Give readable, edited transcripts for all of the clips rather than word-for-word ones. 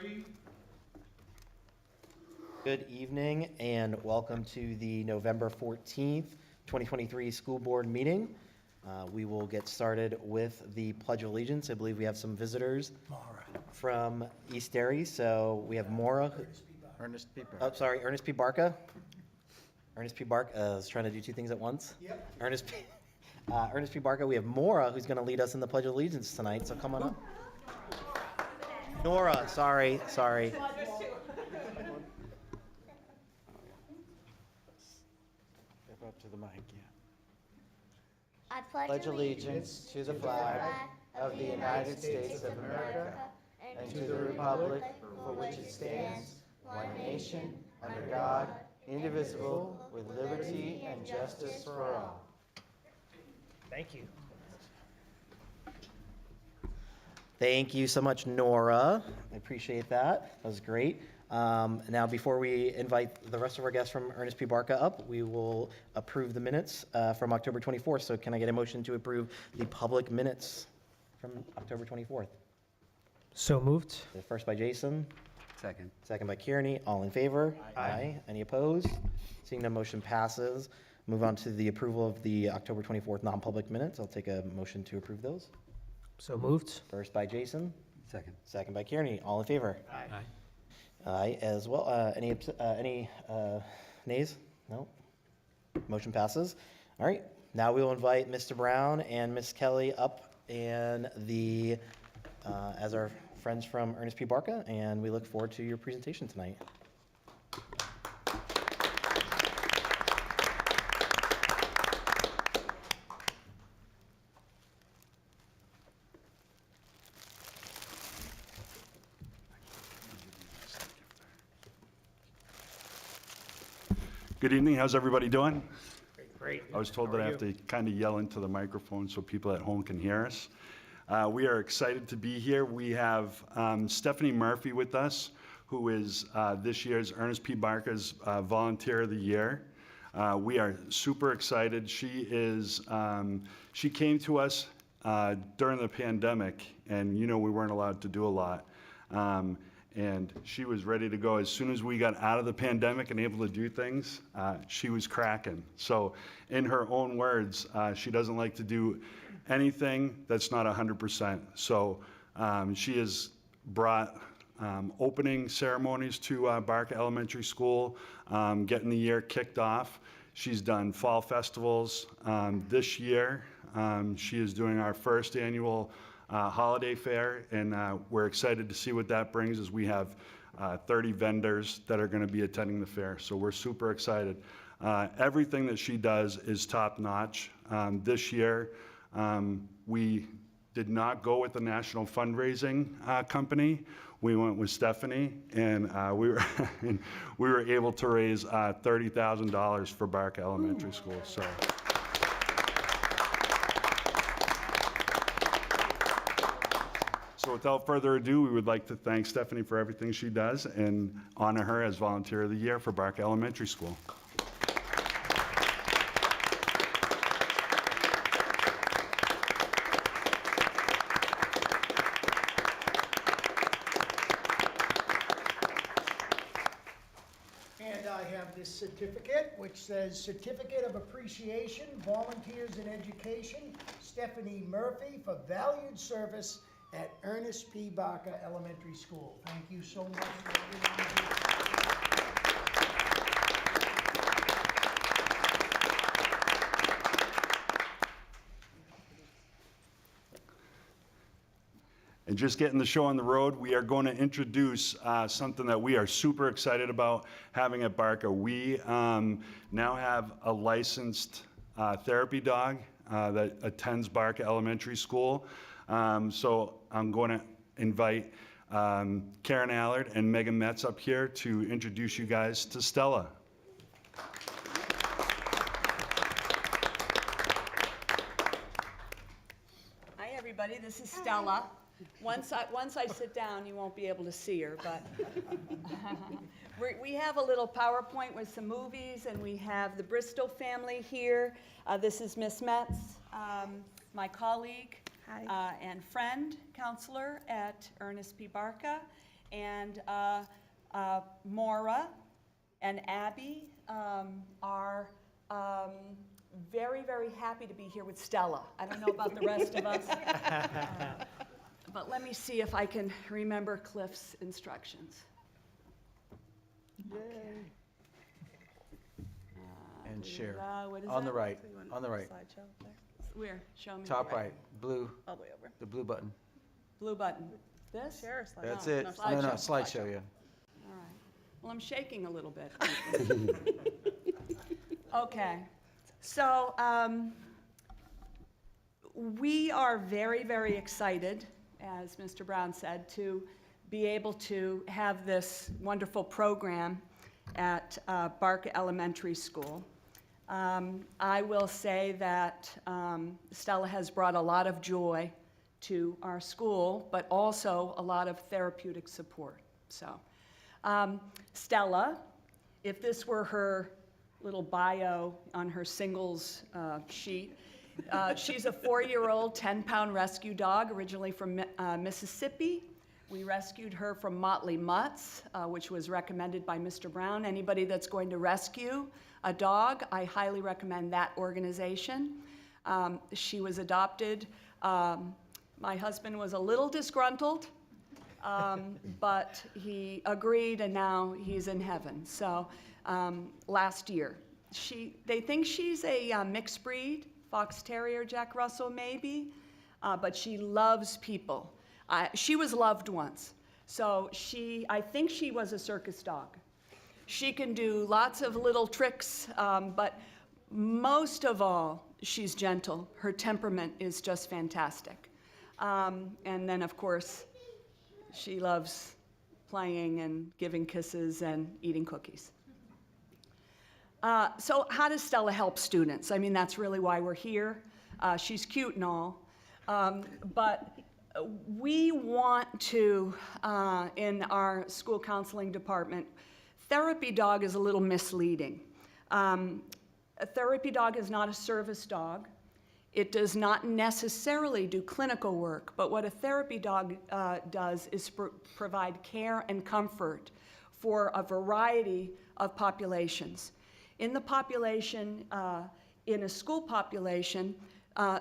3. Good evening and welcome to the November 14th, 2023 school board meeting. We will get started with the Pledge of Allegiance. I believe we have some visitors from East Derry. So we have Maura. Ernest P. Oh, sorry, Ernest P. Barca. Ernest P. Barca is trying to do two things at once. Yep. Ernest P. Barca. We have Maura, who's going to lead us in the Pledge of Allegiance tonight. So come on up. Nora, sorry. Step up to the mic, yeah. I pledge allegiance to the flag of the United States of America and to the republic for which it stands, one nation, under God, indivisible, with liberty and justice for all. Thank you. Thank you so much, Nora. I appreciate that. That was great. Now, before we invite the rest of our guests from Ernest P. Barca up, we will approve the minutes from October 24th. So can I get a motion to approve the public minutes from October 24th? So moved. The first by Jason, Second. second by Kearney. All in favor? Aye. Any opposed? Seeing no, motion passes. Move on to the approval of the October 24th non-public minutes. I'll take a motion to approve those. So moved. First by Jason, Second. second by Kearney. All in favor? Aye. Aye as well. Any nays? No? Motion passes. All right. Now we will invite Mr. Brown and Miss Kelly up and as our friends from Ernest P. Barca, and we look forward to your presentation tonight. Good evening. How's everybody doing? Great. I was told that I have to kind of yell into the microphone so people at home can hear us. We are excited to be here. We have Stephanie Murphy with us, who is this year's Ernest P. Barca's Volunteer of the Year. We are super excited. She came to us during the pandemic, and we weren't allowed to do a lot. And she was ready to go. As soon as we got out of the pandemic and able to do things, she was cracking. So in her own words, she doesn't like to do anything that's not 100%. So she has brought opening ceremonies to Barca Elementary School, getting the year kicked off. She's done fall festivals. This year, she is doing our first annual holiday fair, and we're excited to see what that brings, as we have 30 vendors that are going to be attending the fair. So we're super excited. Everything that she does is top notch. This year, we did not go with the national fundraising company. We went with Stephanie, and we were able to raise $30,000 for Barca Elementary School. So without further ado, we would like to thank Stephanie for everything she does and honor her as Volunteer of the Year for Barca Elementary School. And I have this certificate, which says Certificate of Appreciation, Volunteers in Education, Stephanie Murphy, for valued service at Ernest P. Barca Elementary School. Thank you so much for everything you do. And just getting the show on the road, we are going to introduce something that we are super excited about having at Barca. We now have a licensed therapy dog that attends Barca Elementary School. So I'm going to invite Karen Allard and Megan Metz up here to introduce you guys to Stella. Hi, everybody. This is Stella. Once I sit down, you won't be able to see her, but we have a little PowerPoint with some movies, and we have the Bristol family here. This is Miss Metz, my colleague and friend, counselor at Ernest P. Barca. and Maura and Abby are very, very happy to be here with Stella. I don't know about the rest of us, but let me see if I can remember Cliff's instructions. And share. What is On the that? right, on the right. Where? Show me. Top right, blue, All the way over. the blue button. Blue button. This? Share slide. That's it. No, no, slideshow, yeah. All right. Well, I'm shaking a little bit. Okay. So we are very, very excited, as Mr. Brown said, to be able to have this wonderful program at Barker Elementary School. I will say that Stella has brought a lot of joy to our school, but also a lot of therapeutic support. So, Stella, if this were her little bio on her singles sheet, she's a 4-year-old, 10-pound rescue dog, originally from Mississippi. We rescued her from Motley Mutts, which was recommended by Mr. Brown. Anybody that's going to rescue a dog, I highly recommend that organization. She was adopted. My husband was a little disgruntled, but he agreed, and now he's in heaven. So last year, they think she's a mixed breed, Fox Terrier, Jack Russell maybe, but she loves people. She was loved once, so I think she was a circus dog. She can do lots of little tricks, but most of all, she's gentle. Her temperament is just fantastic. And then, of course, she loves playing and giving kisses and eating cookies. So how does Stella help students? I mean, that's really why we're here. She's cute and all, but we want to, in our school counseling department, therapy dog is a little misleading. A therapy dog is not a service dog. It does not necessarily do clinical work, but what a therapy dog does is provide care and comfort for a variety of populations. In the population, in a school population,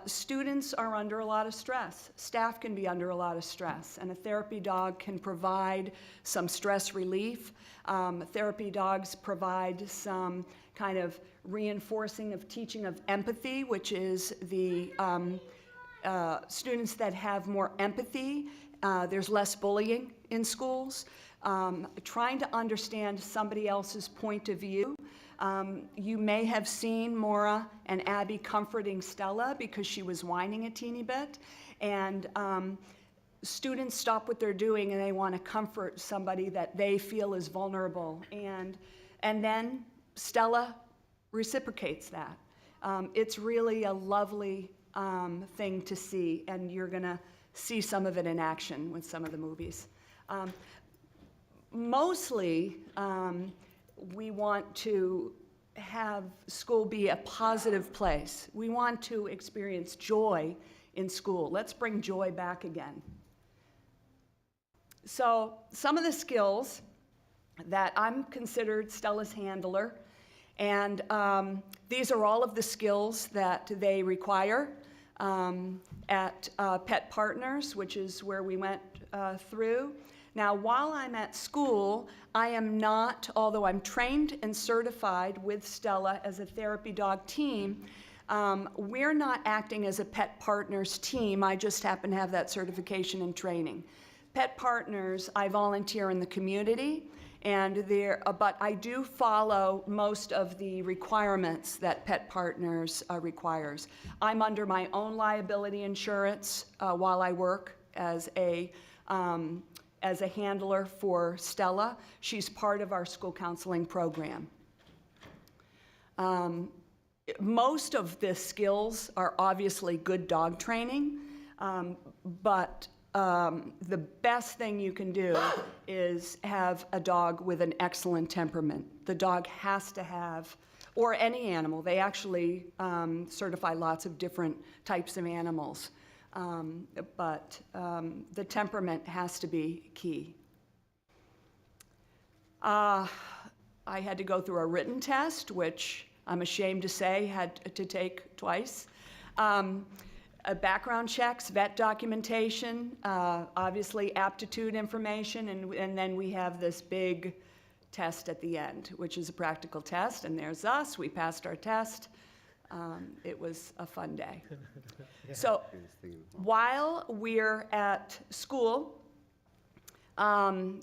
students are under a lot of stress. Staff can be under a lot of stress, and a therapy dog can provide some stress relief. Therapy dogs provide some kind of reinforcing of teaching of empathy, which is the students that have more empathy. There's less bullying in schools. Trying to understand somebody else's point of view. You may have seen Maura and Abby comforting Stella because she was whining a teeny bit, and students stop what they're doing and they want to comfort somebody that they feel is vulnerable, and then Stella reciprocates that. It's really a lovely thing to see, and you're going to see some of it in action with some of the movies. Mostly, we want to have school be a positive place. We want to experience joy in school. Let's bring joy back again. So some of the skills that I'm considered Stella's handler, and these are all of the skills that they require at Pet Partners, which is where we went through. Now, while I'm at school, I am not, although I'm trained and certified with Stella as a therapy dog team, we're not acting as a Pet Partners team. I just happen to have that certification and training. Pet Partners, I volunteer in the community, and but I do follow most of the requirements that Pet Partners requires. I'm under my own liability insurance while I work as a handler for Stella. She's part of our school counseling program. Most of the skills are obviously good dog training, but the best thing you can do is have a dog with an excellent temperament. The dog has to have, or any animal, they actually certify lots of different types of animals. But the temperament has to be key. I had to go through a written test, which I'm ashamed to say had to take twice. Background checks, vet documentation, obviously aptitude information, and then we have this big test at the end, which is a practical test, and there's us. We passed our test. It was a fun day. So while we're at school,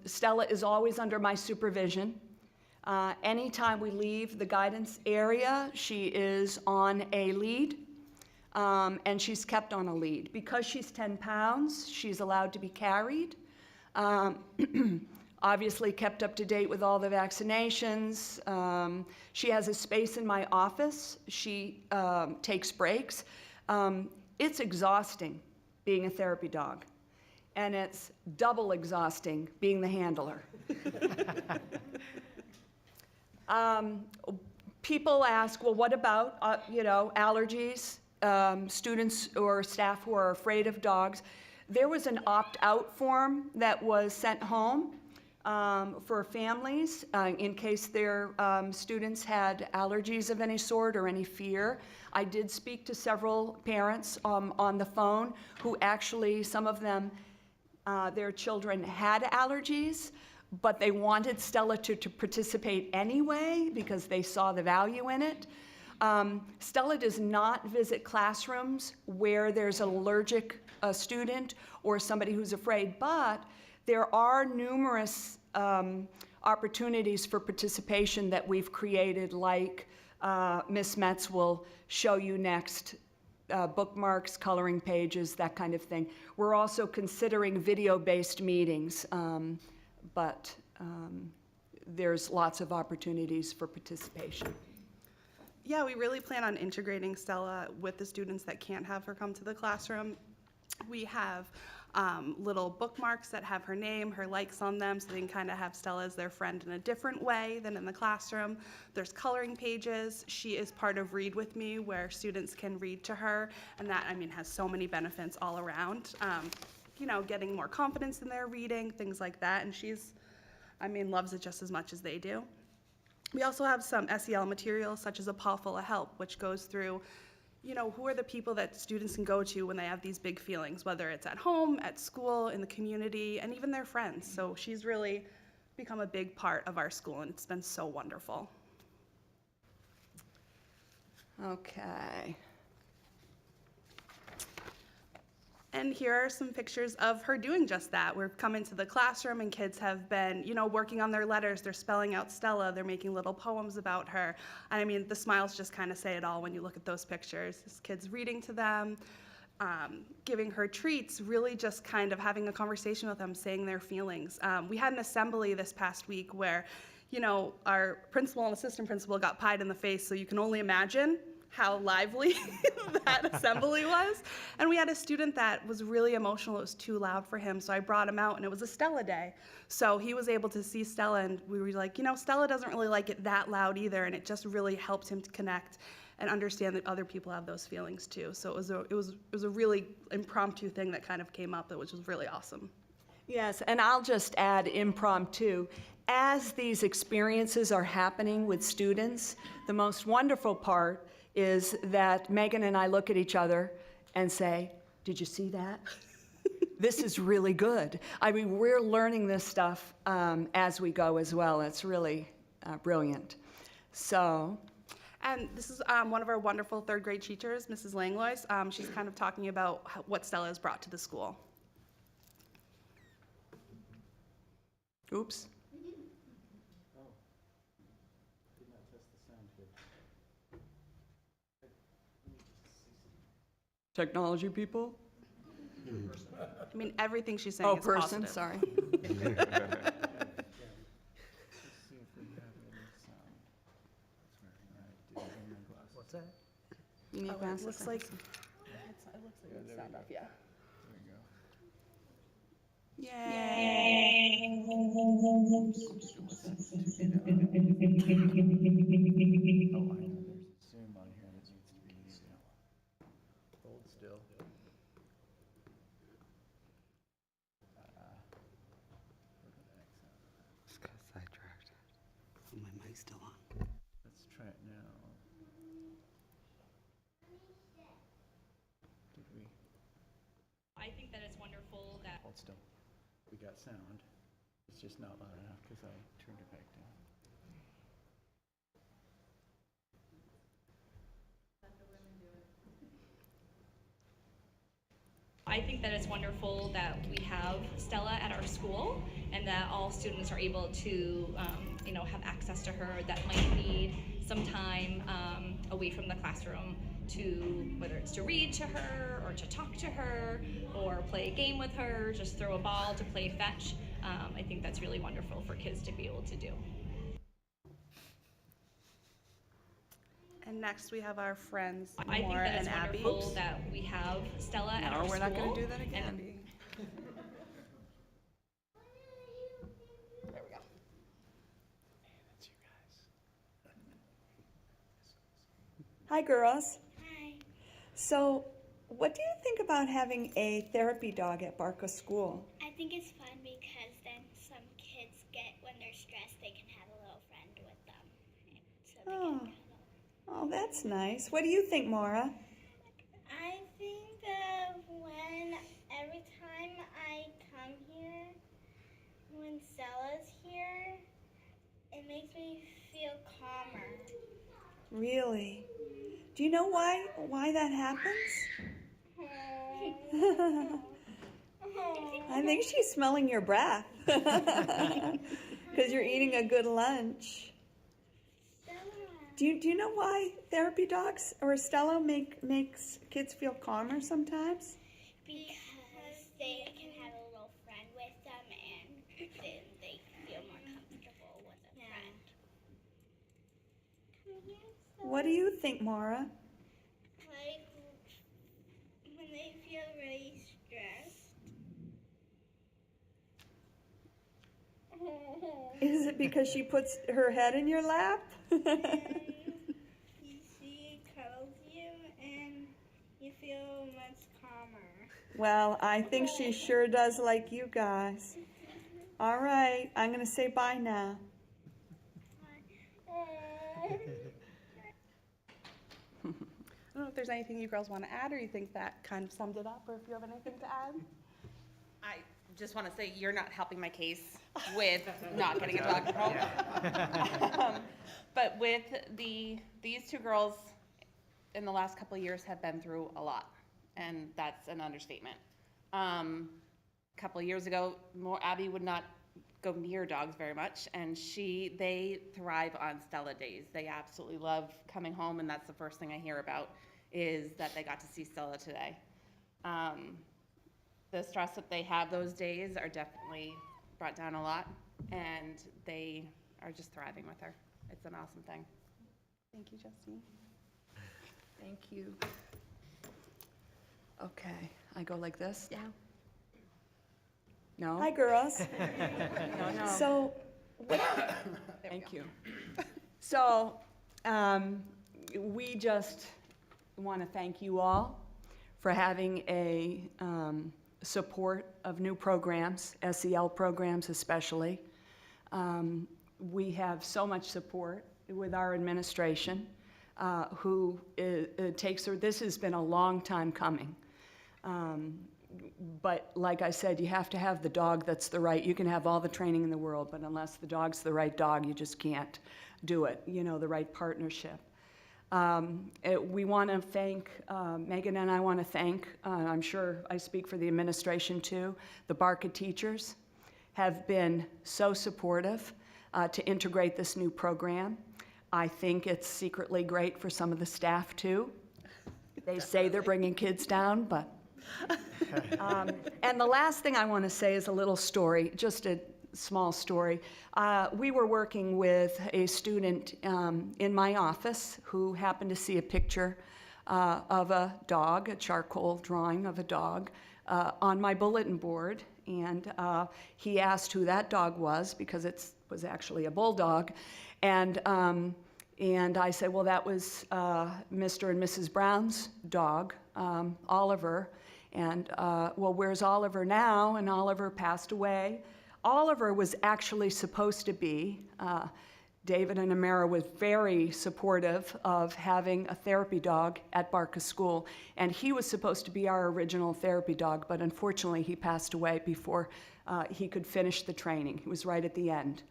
Stella is always under my supervision. Anytime we leave the guidance area, she is on a lead, and she's kept on a lead. Because she's 10 pounds, she's allowed to be carried. Obviously kept up to date with all the vaccinations. She has a space in my office. She takes breaks. It's exhausting being a therapy dog, and it's double exhausting being the handler. People ask, well, what about, allergies, students or staff who are afraid of dogs? There was an opt-out form that was sent home for families in case their students had allergies of any sort or any fear. I did speak to several parents on the phone who actually, some of them, their children had allergies, but they wanted Stella to participate anyway because they saw the value in it. Stella does not visit classrooms where there's an allergic student or somebody who's afraid, but there are numerous opportunities for participation that we've created, like Ms. Metz will show you next, bookmarks, coloring pages, that kind of thing. We're also considering video-based meetings, but there's lots of opportunities for participation. Yeah, we really plan on integrating Stella with the students that can't have her come to the classroom. We have little bookmarks that have her name, her likes on them, so they can kind of have Stella as their friend in a different way than in the classroom. There's coloring pages. She is part of Read With Me, where students can read to her, and that, has so many benefits all around. Getting more confidence in their reading, things like that, and she's, loves it just as much as they do. We also have some SEL materials, such as a Paw Full of Help, which goes through who are the people that students can go to when they have these big feelings, whether it's at home, at school, in the community, and even their friends. So she's really become a big part of our school, and it's been so wonderful. Okay. And here are some pictures of her doing just that. We've come into the classroom and kids have been, working on their letters. They're spelling out Stella. They're making little poems about her. The smiles just kind of say it all when you look at those pictures. This kid's reading to them, giving her treats, really just kind of having a conversation with them, saying their feelings. We had an assembly this past week where, our principal and assistant principal got pied in the face, so you can only imagine how lively that assembly was. And we had a student that was really emotional. It was too loud for him, so I brought him out, and it was a Stella day. So he was able to see Stella, and we were like, Stella doesn't really like it that loud either, and it just really helped him to connect and understand that other people have those feelings too. So it was a really impromptu thing that kind of came up, which was really awesome. Yes, and I'll just add impromptu. As these experiences are happening with students, the most wonderful part is that Megan and I look at each other and say, did you see that? This is really good. We're learning this stuff as we go as well. It's really brilliant. So. And this is one of our wonderful third grade teachers, Mrs. Langlois. She's kind of talking about what Stella has brought to the school. Oops. Technology people? Everything she's saying Oh, is person, positive. sorry. What's that? You need It glasses? looks like it's sound off, yeah. Yay. Zoom on here that needs to be used. Hold still. Just got sidetracked. they still on? Let's try it now. Did we? I think that it's wonderful that Hold still. We got sound. It's just not loud enough because I turned it back down. I think that it's wonderful that we have Stella at our school and that all students are able to, have access to her that might need some time away from the classroom to, whether it's to read to her or to talk to her or play a game with her, just throw a ball to play fetch. I think that's really wonderful for kids to be able to do. And next we have our friends, I think Maura that it's and Abby. wonderful that we have Stella at our No, school. we're not gonna do that and- again, Abby. There we go. That's you guys. Hi, girls. Hi. So, what do you think about having a therapy dog at Barca School? I think it's fun because then some kids when they're stressed, they can have a little friend with them. So they Oh. can cuddle. Oh, that's nice. What do you think, Maura? I think that every time I come here, when Stella's here, it makes me feel calmer. Really? Do you know why that happens? I think she's smelling your breath because you're eating a good lunch. Do you know why therapy dogs or Stella makes kids feel calmer sometimes? Because they can have a little friend with them and then they feel more comfortable with a friend. Come here, Stella. What do you think, Maura? Like when they feel really stressed. Is it because she puts her head in your lap? She cuddles you and you feel much calmer. Well, I think she sure does like you guys. All right, I'm going to say bye now. I don't know if there's anything you girls want to add, or you think that kind of summed it up, or if you have anything to add. I just want to say you're not helping my case with not getting a dog home. But with these two girls in the last couple of years have been through a lot, and that's an understatement. A couple of years ago, Abby would not go near dogs very much, and they thrive on Stella days. They absolutely love coming home, and that's the first thing I hear about is that they got to see Stella today. The stress that they have those days are definitely brought down a lot, and they are just thriving with her. It's an awesome thing. Thank you, Justine. Thank you. Okay, I go like this now? No? Hi, girls. No. So, thank you. So, we just want to thank you all for having a support of new programs, SEL programs especially. We have so much support with our administration who takes her. This has been a long time coming. But like I said, you have to have the dog that's the right. You can have all the training in the world, but unless the dog's the right dog, you just can't do it, the right partnership. We want to thank, Megan and I want to thank, I'm sure I speak for the administration too, the Barca teachers have been so supportive to integrate this new program. I think it's secretly great for some of the staff too. They say they're bringing kids down, but. And the last thing I want to say is a little story, just a small story. We were working with a student in my office who happened to see a picture of a dog, a charcoal drawing of a dog, on my bulletin board. And he asked who that dog was because it was actually a bulldog. And I said, well, that was Mr. and Mrs. Brown's dog, Oliver. And, well, where's Oliver now? And Oliver passed away. Oliver was actually supposed to be David and Amara was very supportive of having a therapy dog at Barca School, and he was supposed to be our original therapy dog, but unfortunately he passed away before he could finish the training. He was right at the end.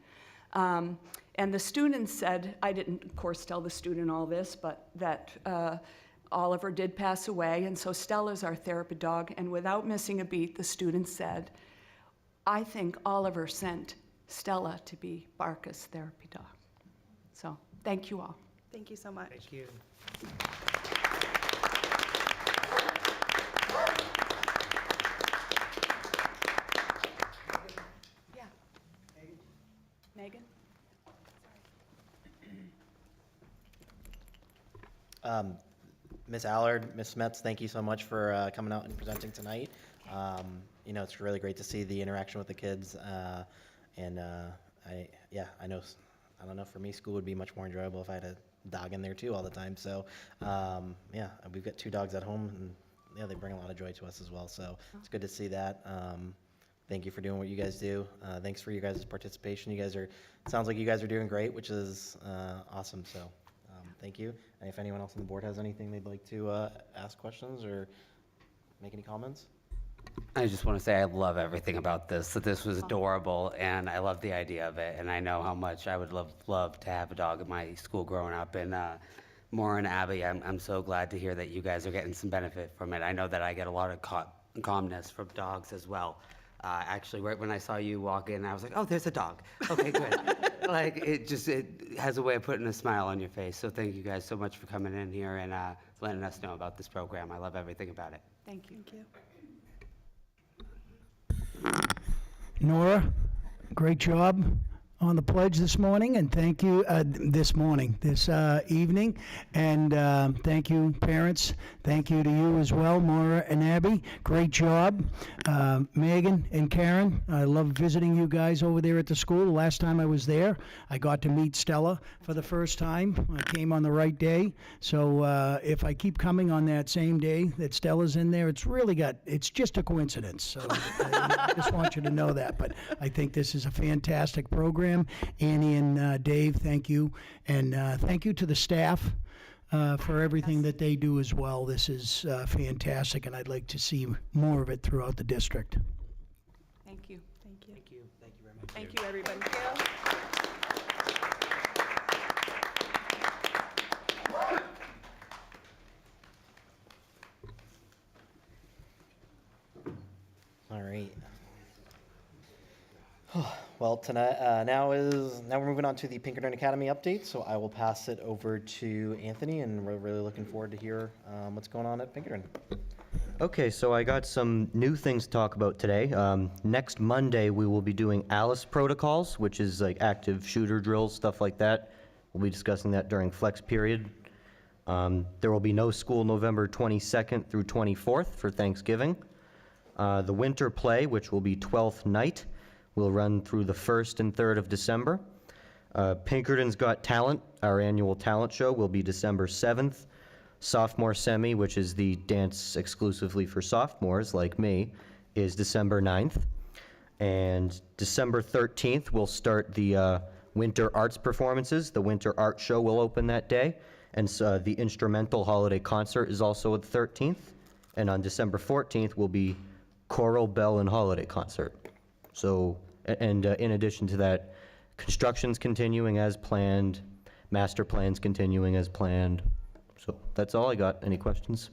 And the students said, I didn't, of course, tell the student all this, but that Oliver did pass away, and so Stella's our therapy dog, and without missing a beat, the students said, I think Oliver sent Stella to be Barca's therapy dog. So, thank you all. Thank you so much. Thank you. Yeah. Megan? Ms. Allard, Ms. Smets, thank you so much for coming out and presenting tonight. You know, it's really great to see the interaction with the kids. I know, I don't know, for me, school would be much more enjoyable if I had a dog in there too all the time. So, yeah, we've got 2 dogs at home, and yeah, they bring a lot of joy to us as well. So it's good to see that. Thank you for doing what you guys do. Thanks for you guys' participation. You guys are, sounds like you guys are doing great, which is awesome. So thank you. And if anyone else on the board has anything they'd like to ask questions or make any comments? I just want to say I love everything about this, that this was adorable, and I love the idea of it, and I know how much I would love to have a dog at my school growing up. And Maura and Abby, I'm so glad to hear that you guys are getting some benefit from it. I know that I get a lot of calmness from dogs as well. Actually, right when I saw you walk in, I was like, oh, there's a dog. Okay, good. Like, it has a way of putting a smile on your face. So thank you guys so much for coming in here and letting us know about this program. I love everything about it. Thank you. Thank you. Nora, great job on the pledge this morning, and thank you, this evening, and thank you, parents. Thank you to you as well, Maura and Abby. Great job. Megan and Karen, I love visiting you guys over there at the school. The last time I was there, I got to meet Stella for the first time. I came on the right day, so if I keep coming on that same day that Stella's in there, it's just a coincidence. So I just want you to know that, but I think this is a fantastic program. Annie and Dave, thank you. And thank you to the staff for everything that they do as well. This is fantastic, and I'd like to see more of it throughout the district. Thank you. Thank you. Thank you. Thank you very much. Thank you, everybody. All right. Well, tonight, now we're moving on to the Pinkerton Academy update, so I will pass it over to Anthony, and we're really looking forward to hear what's going on at Pinkerton. Okay, so I got some new things to talk about today. Next Monday, we will be doing ALICE protocols, which is like active shooter drills, stuff like that. We'll be discussing that during flex period. There will be no school November 22nd through 24th for Thanksgiving. The winter play, which will be 12th night, will run through the 1st and 3rd of December. Pinkerton's Got Talent, our annual talent show, will be December 7th. Sophomore Semi, which is the dance exclusively for sophomores like me, is December 9th. And December 13th, we'll start the winter arts performances. The winter art show will open that day. And so the instrumental holiday concert is also at the 13th. And on December 14th will be choral, bell, and holiday concert. So, and in addition to that, construction's continuing as planned, master plan's continuing as planned. So that's all I got. Any questions?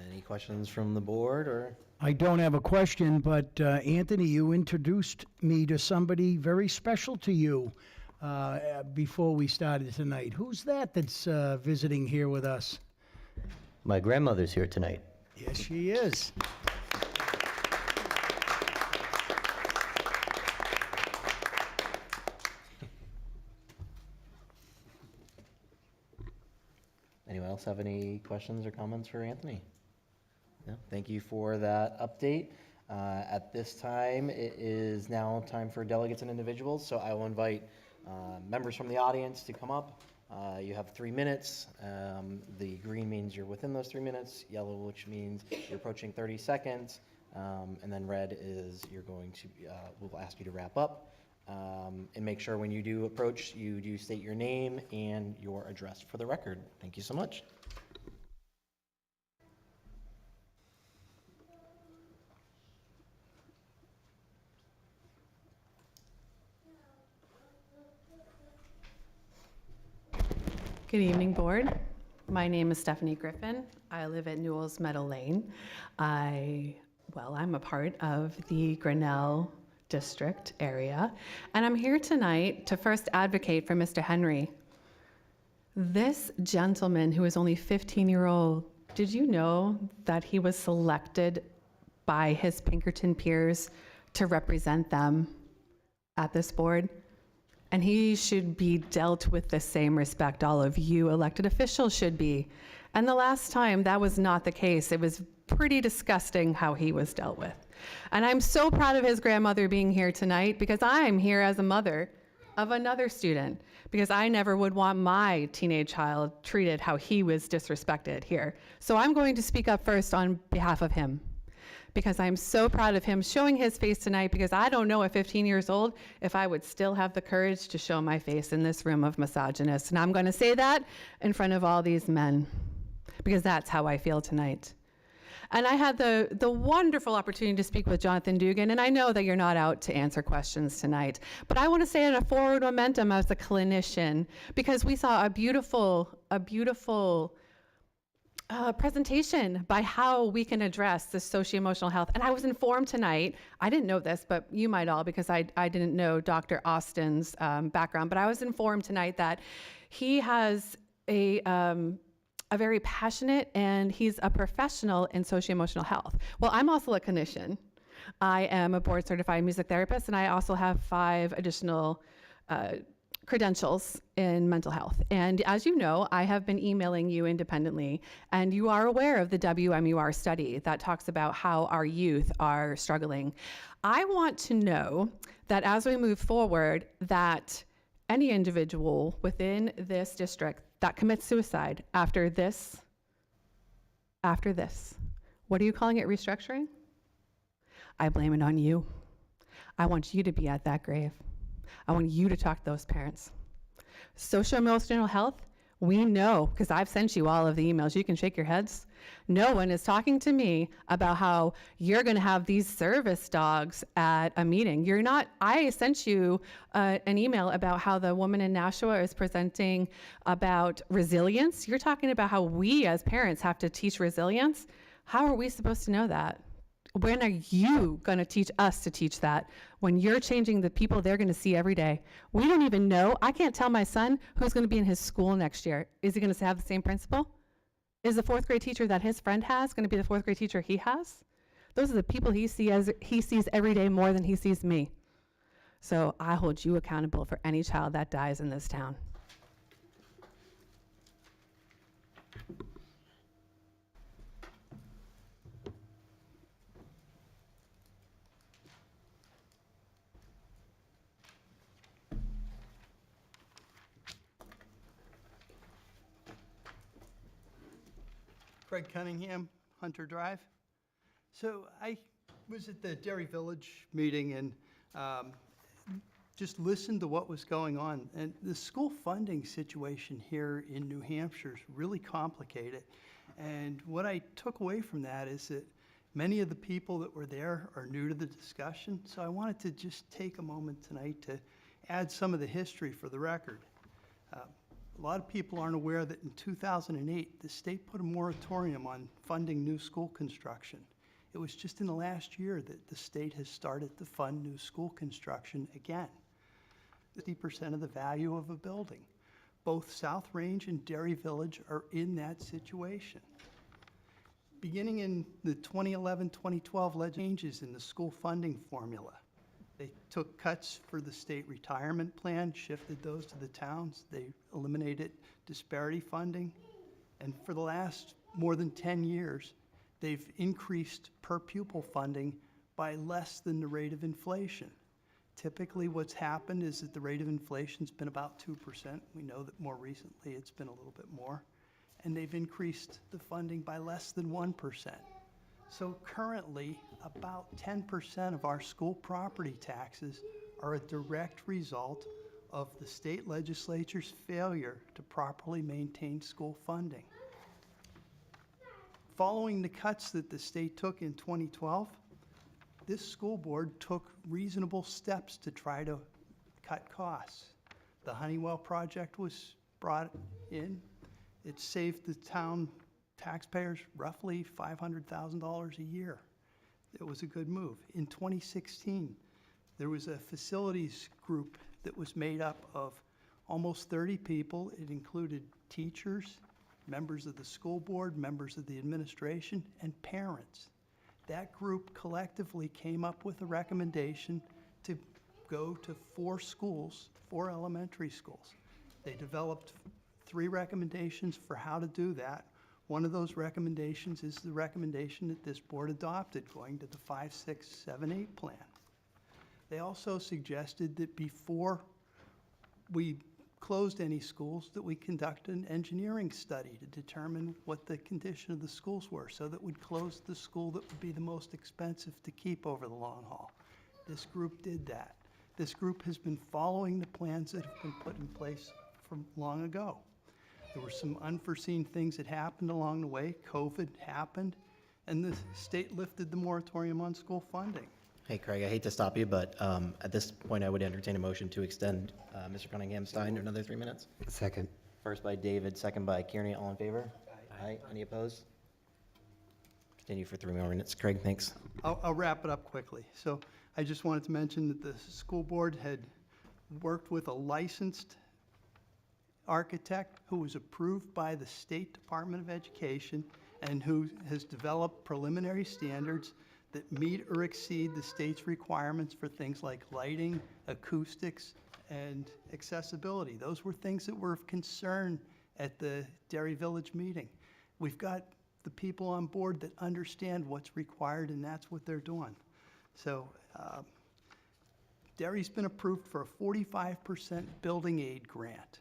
Any questions from the board, or? I don't have a question, but Anthony, you introduced me to somebody very special to you before we started tonight. Who's that's visiting here with us? My grandmother's here tonight. Yes, she is. Anyone else have any questions or comments for Anthony? No? Thank you for that update. At this time, it is now time for delegates and individuals, so I will invite members from the audience to come up. You have 3 minutes. The green means you're within those 3 minutes, yellow, which means you're approaching 30 seconds, and then red is you're going to, we'll ask you to wrap up. And make sure when you do approach, you do state your name and your address for the record. Thank you so much. Good evening, board. My name is Stephanie Griffin. I live at Newell's Meadow Lane. I'm a part of the Grinnell District area, and I'm here tonight to first advocate for Mr. Henry. This gentleman who is only 15-year-old, did you know that he was selected by his Pinkerton peers to represent them at this board? And he should be dealt with the same respect all of you elected officials should be. And the last time that was not the case. It was pretty disgusting how he was dealt with. And I'm so proud of his grandmother being here tonight, because I'm here as a mother of another student, because I never would want my teenage child treated how he was disrespected here. So I'm going to speak up first on behalf of him, because I'm so proud of him showing his face tonight, because I don't know at 15 years old if I would still have the courage to show my face in this room of misogynists. And I'm going to say that in front of all these men, because that's how I feel tonight. And I had the wonderful opportunity to speak with Jonathan Dugan, and I know that you're not out to answer questions tonight, but I want to say in a forward momentum as a clinician, because we saw a beautiful presentation by how we can address the socio-emotional health. And I was informed tonight, I didn't know this, but you might all, because I didn't know Dr. Austin's background, but I was informed tonight that he has a very passionate, and he's a professional in socio-emotional health. Well, I'm also a clinician. I am a board certified music therapist, and I also have 5 additional credentials in mental health. And as you know, I have been emailing you independently, and you are aware of the WMUR study that talks about how our youth are struggling. I want to know that as we move forward, that any individual within this district that commits suicide after this, what are you calling it, restructuring? I blame it on you. I want you to be at that grave. I want you to talk to those parents. Social-emotional health, we know, because I've sent you all of the emails, you can shake your heads. No one is talking to me about how you're going to have these service dogs at a meeting. You're not. I sent you an email about how the woman in Nashua is presenting about resilience. You're talking about how we as parents have to teach resilience. How are we supposed to know that? When are you going to teach us to teach that, when you're changing the people they're going to see every day? We don't even know. I can't tell my son who's going to be in his school next year. Is he going to have the same principal? Is the 4th grade teacher that his friend has going to be the 4th grade teacher he has? Those are the people he sees every day more than he sees me. So I hold you accountable for any child that dies in this town. Craig Cunningham, Hunter Drive. So I was at the Derry Village meeting and just listened to what was going on. And the school funding situation here in New Hampshire is really complicated. And what I took away from that is that many of the people that were there are new to the discussion. So I wanted to just take a moment tonight to add some of the history for the record. A lot of people aren't aware that in 2008, the state put a moratorium on funding new school construction. It was just in the last year that the state has started to fund new school construction again. 50% of the value of a building. Both South Range and Derry Village are in that situation. Beginning in the 2011-2012 changes in the school funding formula. They took cuts for the state retirement plan, shifted those to the towns. They eliminated disparity funding. And for the last more than 10 years, they've increased per pupil funding by less than the rate of inflation. Typically what's happened is that the rate of inflation's been about 2%. We know that more recently it's been a little bit more. And they've increased the funding by less than 1%. So currently, about 10% of our school property taxes are a direct result of the state legislature's failure to properly maintain school funding. Following the cuts that the state took in 2012, this school board took reasonable steps to try to cut costs. The Honeywell project was brought in. It saved the town taxpayers roughly $500,000 a year. It was a good move. In 2016, there was a facilities group that was made up of almost 30 people. It included teachers, members of the school board, members of the administration, and parents. That group collectively came up with a recommendation to go to 4 schools, 4 elementary schools. They developed 3 recommendations for how to do that. One of those recommendations is the recommendation that this board adopted, going to the 5, 6, 7, 8 plan. They also suggested that before we closed any schools, that we conduct an engineering study to determine what the condition of the schools were, so that we'd close the school that would be the most expensive to keep over the long haul. This group did that. This group has been following the plans that have been put in place from long ago. There were some unforeseen things that happened along the way. COVID happened, and the state lifted the moratorium on school funding. Hey, Craig, I hate to stop you, but at this point, I would entertain a motion to extend Mr. Cunningham Stein another 3 minutes. Second. First by David, second by Kearney. All in favor? Aye. Any opposed? Continue for 3 more minutes. Craig, thanks. I'll wrap it up quickly. So I just wanted to mention that the school board had worked with a licensed architect who was approved by the State Department of Education and who has developed preliminary standards that meet or exceed the state's requirements for things like lighting, acoustics, and accessibility. Those were things that were of concern at the Derry Village meeting. We've got the people on board that understand what's required, and that's what they're doing. So Derry's been approved for a 45% building aid grant.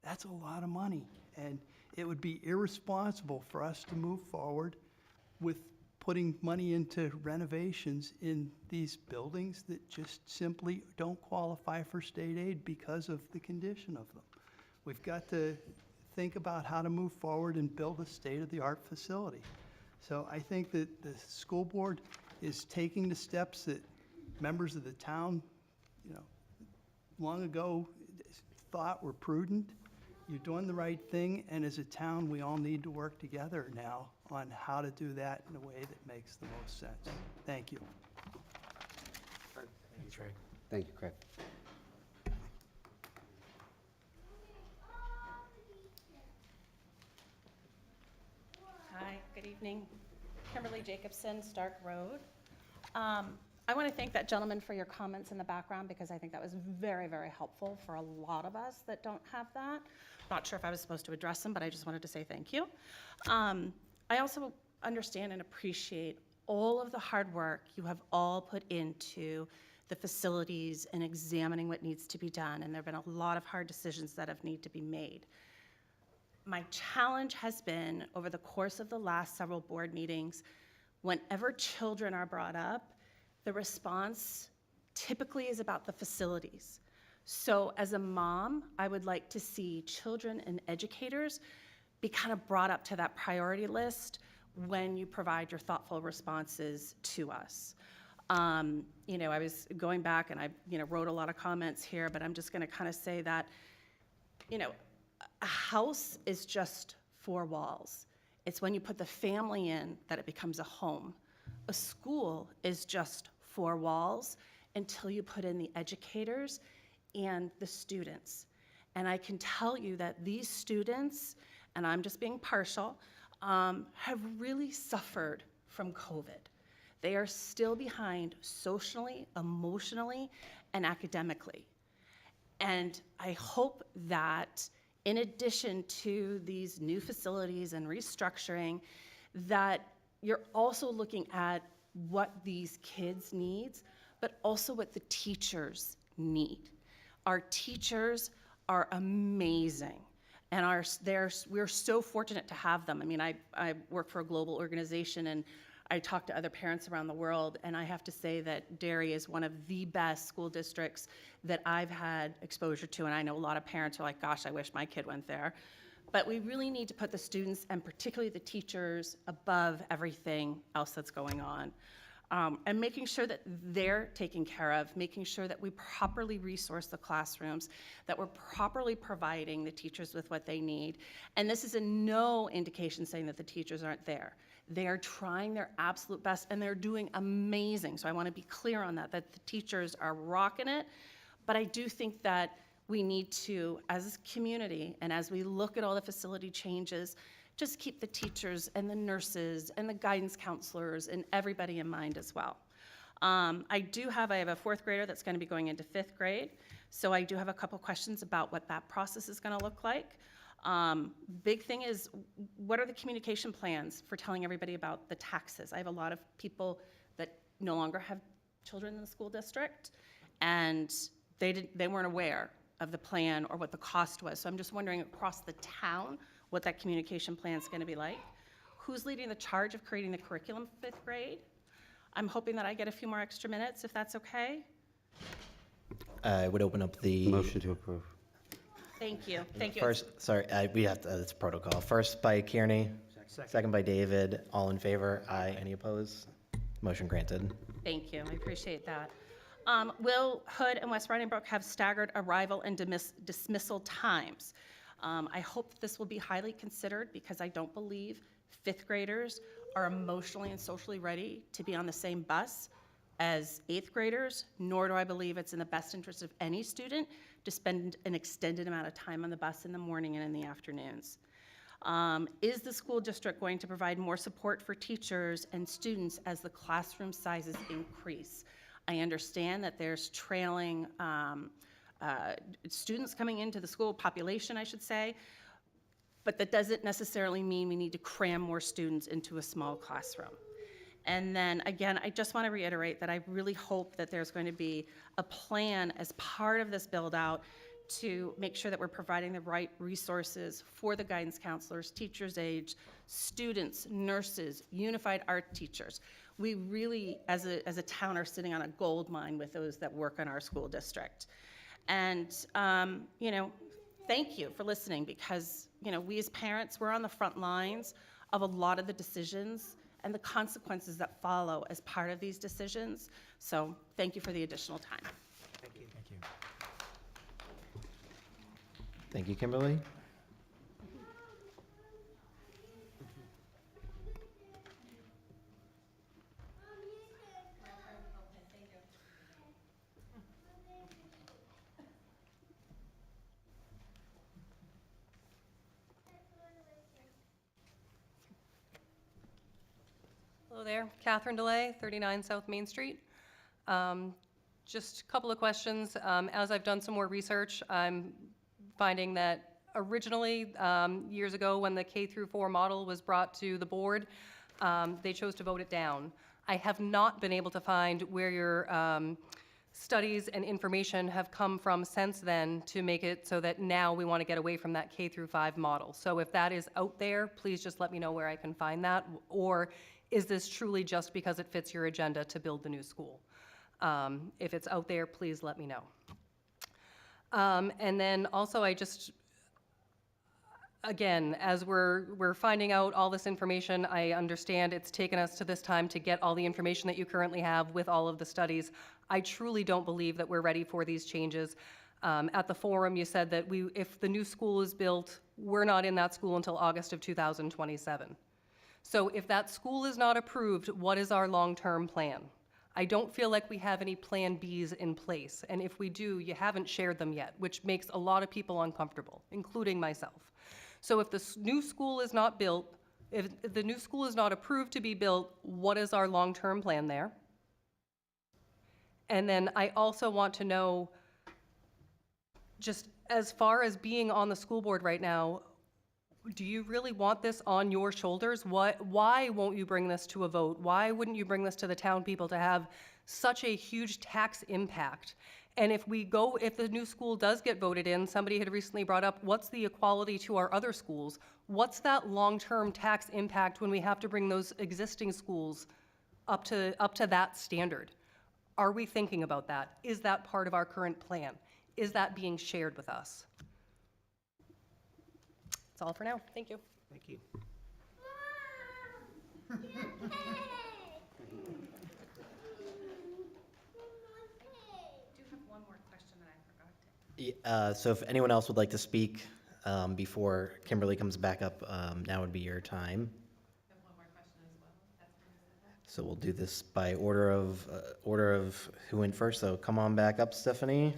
That's a lot of money, and it would be irresponsible for us to move forward with putting money into renovations in these buildings that just simply don't qualify for state aid because of the condition of them. We've got to think about how to move forward and build a state-of-the-art facility. So I think that the school board is taking the steps that members of the town, long ago thought were prudent. You're doing the right thing, and as a town, we all need to work together now on how to do that in a way that makes the most sense. Thank you. Thank you, Craig. Thank you, Craig. Hi, good evening. Kimberly Jacobson, Stark Road. I want to thank that gentleman for your comments in the background, because I think that was very, very helpful for a lot of us that don't have that. Not sure if I was supposed to address them, but I just wanted to say thank you. I also understand and appreciate all of the hard work you have all put into the facilities and examining what needs to be done, and there have been a lot of hard decisions that have need to be made. My challenge has been, over the course of the last several board meetings, whenever children are brought up, the response typically is about the facilities. So as a mom, I would like to see children and educators be kind of brought up to that priority list when you provide your thoughtful responses to us. I was going back and I wrote a lot of comments here, but I'm just going to kind of say that, a house is just 4 walls. It's when you put the family in that it becomes a home. A school is just 4 walls until you put in the educators and the students. And I can tell you that these students, and I'm just being partial, have really suffered from COVID. They are still behind socially, emotionally, and academically. And I hope that in addition to these new facilities and restructuring, that you're also looking at what these kids need, but also what the teachers need. Our teachers are amazing, and we're so fortunate to have them. I mean, I work for a global organization, and I talk to other parents around the world, and I have to say that Derry is one of the best school districts that I've had exposure to, and I know a lot of parents are like, gosh, I wish my kid went there. But we really need to put the students, and particularly the teachers, above everything else that's going on. And making sure that they're taken care of, making sure that we properly resource the classrooms, that we're properly providing the teachers with what they need. And this is in no indication saying that the teachers aren't there. They are trying their absolute best, and they're doing amazing. So I want to be clear on that the teachers are rocking it. But I do think that we need to, as a community, and as we look at all the facility changes, just keep the teachers and the nurses and the guidance counselors and everybody in mind as well. I have a fourth grader that's going to be going into fifth grade, so I do have a couple questions about what that process is going to look like. Big thing is, what are the communication plans for telling everybody about the taxes? I have a lot of people that no longer have children in the school district, and they weren't aware of the plan or what the cost was. So I'm just wondering across the town what that communication plan is going to be like. Who's leading the charge of creating the curriculum for fifth grade? I'm hoping that I get a few more extra minutes, if that's okay. I would open up the Motion to approve. Thank you. Thank you. first. Sorry, we have to. It's protocol. First by Kearney, second by David. All in favor? Aye. Any opposed? Motion granted. Thank you. I appreciate that. Will Hood and West Riding Brook have staggered arrival and dismissal times? I hope that this will be highly considered, because I don't believe fifth graders are emotionally and socially ready to be on the same bus as eighth graders, nor do I believe it's in the best interest of any student to spend an extended amount of time on the bus in the morning and in the afternoons. Is the school district going to provide more support for teachers and students as the classroom sizes increase? I understand that there's trailing students coming into the school population, I should say, but that doesn't necessarily mean we need to cram more students into a small classroom. And then again, I just want to reiterate that I really hope that there's going to be a plan as part of this build out to make sure that we're providing the right resources for the guidance counselors, teachers' aides, students, nurses, unified art teachers. We really, as a town, are sitting on a gold mine with those that work in our school district. And, thank you for listening, because, we as parents, we're on the front lines of a lot of the decisions and the consequences that follow as part of these decisions. So thank you for the additional time. Thank you. Thank you. Thank you, Kimberly. Hello there, Catherine DeLay, 39 South Main Street. Just a couple of questions. As I've done some more research, I'm finding that originally, years ago, when the K-4 model was brought to the board, they chose to vote it down. I have not been able to find where your studies and information have come from since then to make it so that now we want to get away from that K-5 model. So if that is out there, please just let me know where I can find that. Or is this truly just because it fits your agenda to build the new school? If it's out there, please let me know. And then also, again, as we're finding out all this information, I understand it's taken us to this time to get all the information that you currently have with all of the studies. I truly don't believe that we're ready for these changes. At the forum, you said that if the new school is built, we're not in that school until August of 2027. So if that school is not approved, what is our long-term plan? I don't feel like we have any plan Bs in place, and if we do, you haven't shared them yet, which makes a lot of people uncomfortable, including myself. So if the new school is not built, if the new school is not approved to be built, what is our long-term plan there? And then I also want to know, just as far as being on the school board right now, do you really want this on your shoulders? Why won't you bring this to a vote? Why wouldn't you bring this to the town people to have such a huge tax impact? And if the new school does get voted in, somebody had recently brought up, what's the equality to our other schools? What's that long-term tax impact when we have to bring those existing schools up to that standard? Are we thinking about that? Is that part of our current plan? Is that being shared with us? That's all for now. Thank you. Thank you. So if anyone else would like to speak before Kimberly comes back up, now would be your time. So we'll do this by order of who went first. So come on back up, Stephanie,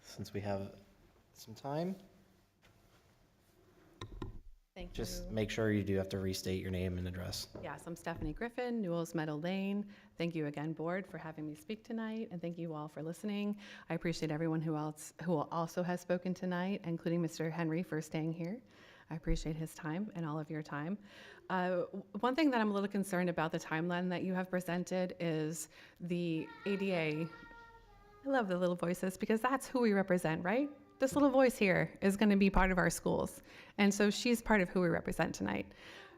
since we have some time. Thank you. Just make sure you do have to restate your name and address. Yes, I'm Stephanie Griffin, Newell's Meadow Lane. Thank you again, board, for having me speak tonight, and thank you all for listening. I appreciate everyone who also has spoken tonight, including Mr. Henry for staying here. I appreciate his time and all of your time. One thing that I'm a little concerned about the timeline that you have presented is the ADA. I love the little voices because that's who we represent, right? This little voice here is going to be part of our schools. And so she's part of who we represent tonight.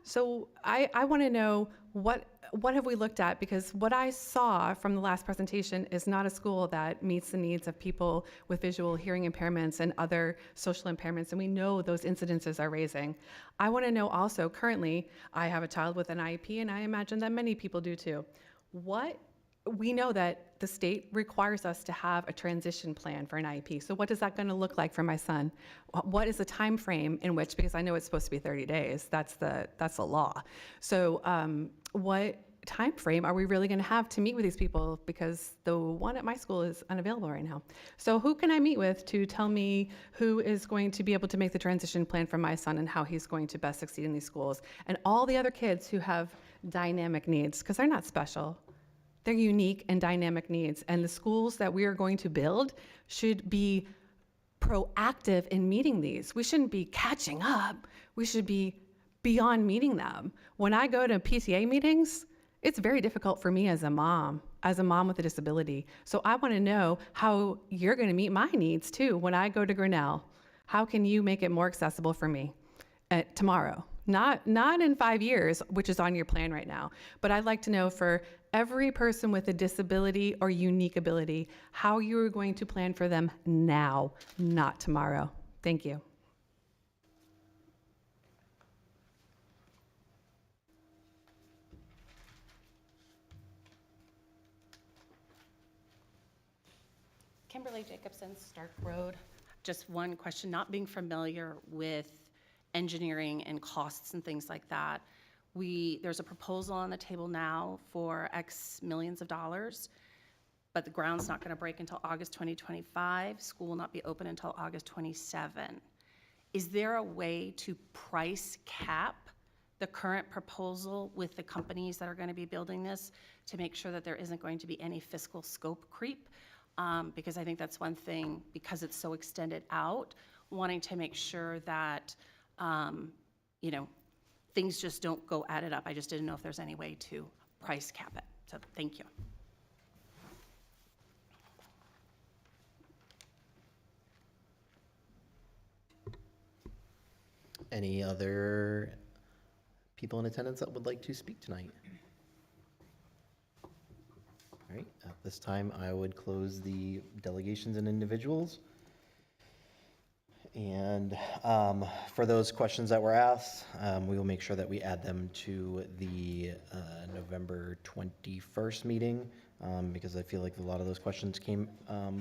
So I want to know what have we looked at, because what I saw from the last presentation is not a school that meets the needs of people with visual hearing impairments and other social impairments, and we know those incidences are raising. I want to know also, currently, I have a child with an IEP, and I imagine that many people do too. We know that the state requires us to have a transition plan for an IEP. So what is that going to look like for my son? What is the time frame in which, because I know it's supposed to be 30 days, that's the law. So what time frame are we really going to have to meet with these people? Because the one at my school is unavailable right now. So who can I meet with to tell me who is going to be able to make the transition plan for my son and how he's going to best succeed in these schools? And all the other kids who have dynamic needs, because they're not special. They're unique and dynamic needs, and the schools that we are going to build should be proactive in meeting these. We shouldn't be catching up. We should be beyond meeting them. When I go to PTA meetings, it's very difficult for me as a mom with a disability. So I want to know how you're going to meet my needs too when I go to Grinnell. How can you make it more accessible for me tomorrow? Not in 5 years, which is on your plan right now, but I'd like to know for every person with a disability or unique ability, how you are going to plan for them now, not tomorrow. Thank you. Kimberly Jacobson, Stark Road. Just one question, not being familiar with engineering and costs and things like that. There's a proposal on the table now for X millions of dollars, but the ground's not going to break until August 2025. School will not be open until August 27. Is there a way to price cap the current proposal with the companies that are going to be building this to make sure that there isn't going to be any fiscal scope creep? Because I think that's one thing, because it's so extended out, wanting to make sure that things just don't go added up. I just didn't know if there's any way to price cap it. So thank you. Any other people in attendance that would like to speak tonight? All right, at this time, I would close the delegations and individuals. And for those questions that were asked, we will make sure that we add them to the November 21st meeting, because I feel like a lot of those questions came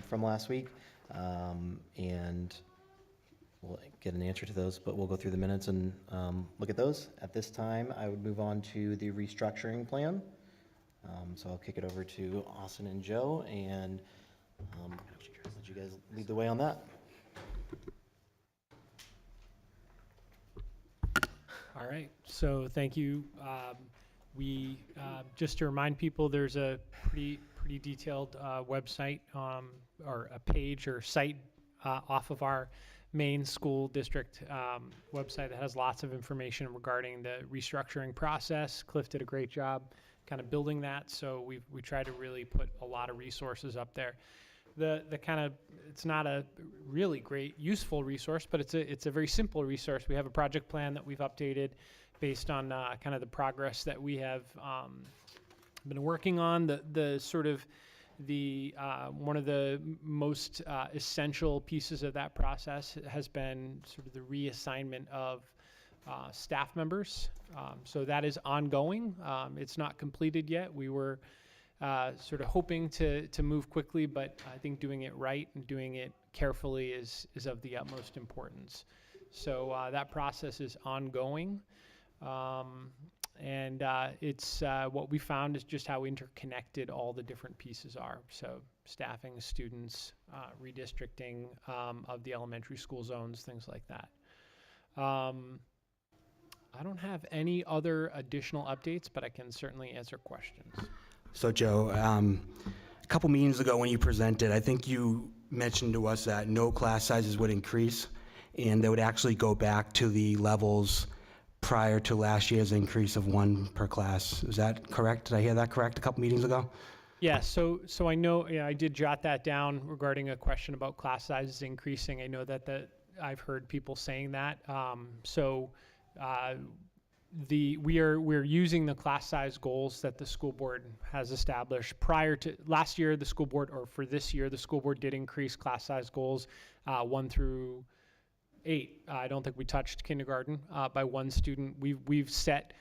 from last week. And we'll get an answer to those, but we'll go through the minutes and look at those. At this time, I would move on to the restructuring plan. So I'll kick it over to Austin and Joe, and let you guys lead the way on that. All right, so thank you. Just to remind people, there's a pretty detailed website or a page or site off of our main school district website that has lots of information regarding the restructuring process. Cliff did a great job kind of building that, so we try to really put a lot of resources up there. It's not a really great useful resource, but it's a very simple resource. We have a project plan that we've updated based on kind of the progress that we have been working on. The sort of the one of the most essential pieces of that process has been sort of the reassignment of staff members. So that is ongoing. It's not completed yet. We were sort of hoping to move quickly, but I think doing it right and doing it carefully is of the utmost importance. So that process is ongoing. And it's what we found is just how interconnected all the different pieces are. So staffing, students, redistricting of the elementary school zones, things like that. I don't have any other additional updates, but I can certainly answer questions. So Joe, a couple meetings ago when you presented, I think you mentioned to us that no class sizes would increase and they would actually go back to the levels prior to last year's increase of 1 per class. Is that correct? Did I hear that correct a couple meetings ago? Yeah, so I know, yeah, I did jot that down regarding a question about class sizes increasing. I know that I've heard people saying that. We're using the class size goals that the school board has established. Prior to last year, the school board, or for this year, the school board did increase class size goals 1 through 8. I don't think we touched kindergarten by 1 student. We've set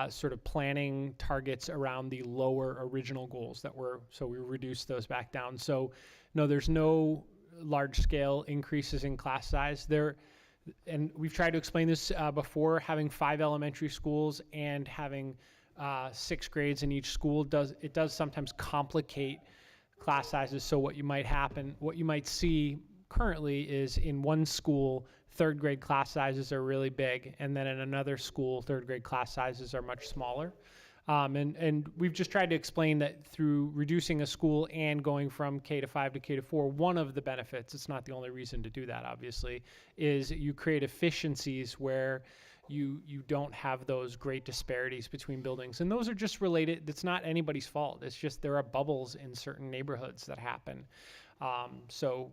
sort of planning targets around the lower original goals that were, so we reduced those back down. So no, there's no large scale increases in class size there. And we've tried to explain this before, having 5 elementary schools and having 6 grades in each school does sometimes complicate class sizes. So what you might see currently is in one school, 3rd grade class sizes are really big, and then in another school, 3rd grade class sizes are much smaller. And we've just tried to explain that through reducing a school and going from K-5 to K-4, one of the benefits, it's not the only reason to do that, obviously, is you create efficiencies where you don't have those great disparities between buildings. And those are just related, it's not anybody's fault. It's just there are bubbles in certain neighborhoods that happen. So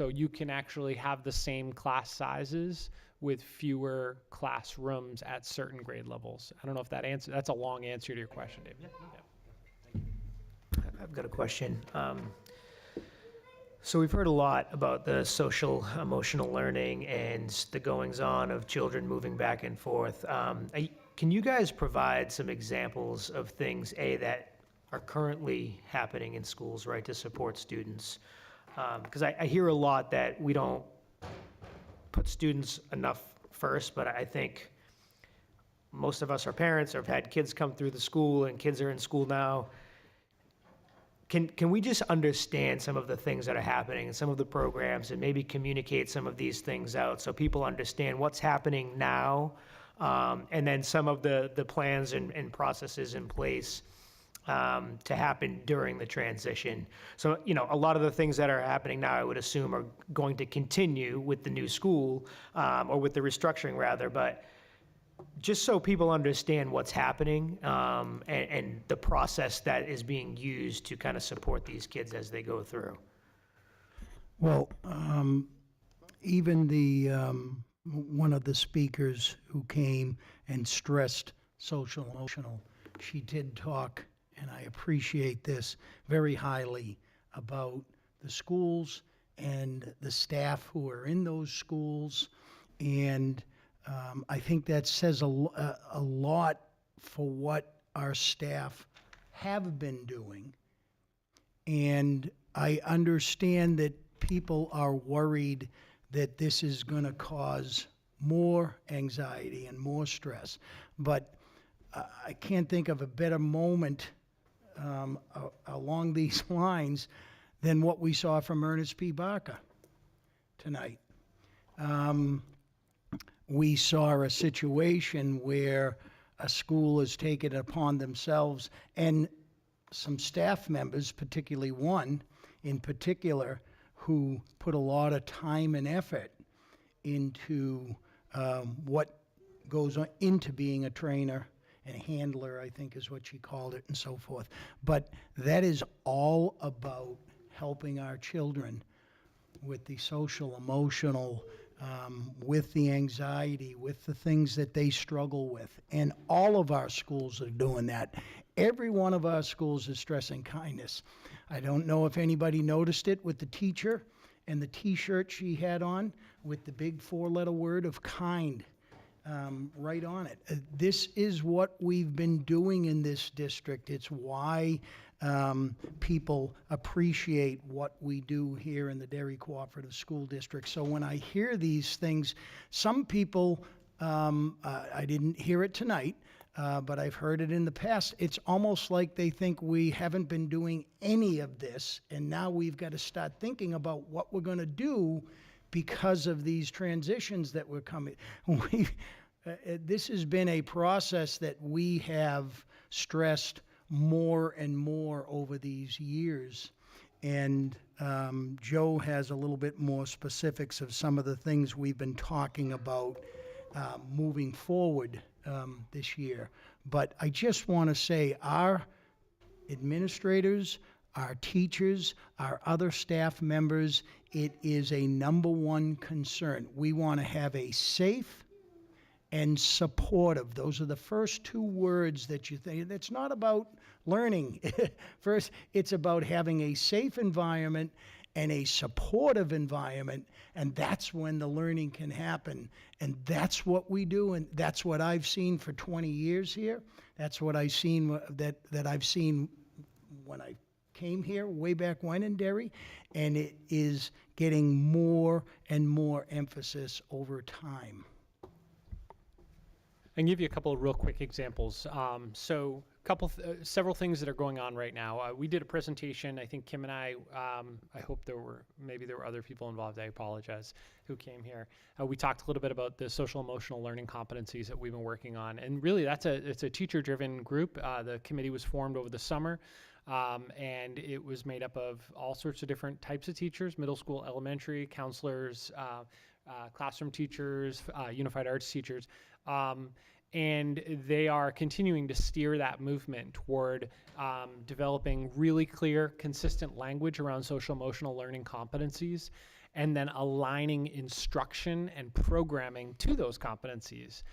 you can actually have the same class sizes with fewer classrooms at certain grade levels. I don't know if that's a long answer to your question, David. I've got a question. So we've heard a lot about the social emotional learning and the goings on of children moving back and forth. Can you guys provide some examples of things, that are currently happening in schools, right, to support students? Because I hear a lot that we don't put students enough first, but I think most of us are parents or have had kids come through the school, and kids are in school now. Can we just understand some of the things that are happening and some of the programs, and maybe communicate some of these things out so people understand what's happening now, and then some of the plans and processes in place to happen during the transition. So, a lot of the things that are happening now, I would assume, are going to continue with the new school, or with the restructuring rather, but just so people understand what's happening, and the process that is being used to kind of support these kids as they go through. Well, even one of the speakers who came and stressed social emotional, she did talk, and I appreciate this, very highly about the schools and the staff who are in those schools. And I think that says a lot for what our staff have been doing. And I understand that people are worried that this is going to cause more anxiety and more stress. But I can't think of a better moment along these lines than what we saw from Ernest P. Barker tonight. We saw a situation where a school has taken it upon themselves, and some staff members, particularly one in particular, who put a lot of time and effort into what goes on into being a trainer and handler, I think is what she called it, and so forth. But that is all about helping our children with the social, emotional with the anxiety, with the things that they struggle with. And all of our schools are doing that. Every one of our schools is stressing kindness. I don't know if anybody noticed it with the teacher and the T-shirt she had on with the big 4-letter word of kind right on it. This is what we've been doing in this district. It's why people appreciate what we do here in the Derry Cooperative School District. So when I hear these things, some people, I didn't hear it tonight, but I've heard it in the past. It's almost like they think we haven't been doing any of this, and now we've got to start thinking about what we're going to do because of these transitions that we're coming. This has been a process that we have stressed more and more over these years. And Joe has a little bit more specifics of some of the things we've been talking about moving forward this year. But I just want to say our administrators, our teachers, our other staff members, it is a #1 concern. We want to have a safe and supportive. Those are the first 2 words that you think. It's not about learning. First, it's about having a safe environment and a supportive environment, and that's when the learning can happen. And that's what we do, and that's what I've seen for 20 years here. That's what I've seen that I've seen when I came here way back when in Derry, and it is getting more and more emphasis over time. I can give you a couple of real quick examples. Several things that are going on right now. We did a presentation. I think Kim and I hope maybe there were other people involved. I apologize who came here. We talked a little bit about the social emotional learning competencies that we've been working on, and really it's a teacher-driven group. The committee was formed over the summer. And it was made up of all sorts of different types of teachers: middle school, elementary, counselors, classroom teachers, unified arts teachers. And they are continuing to steer that movement toward developing really clear, consistent language around social emotional learning competencies, and then aligning instruction and programming to those competencies,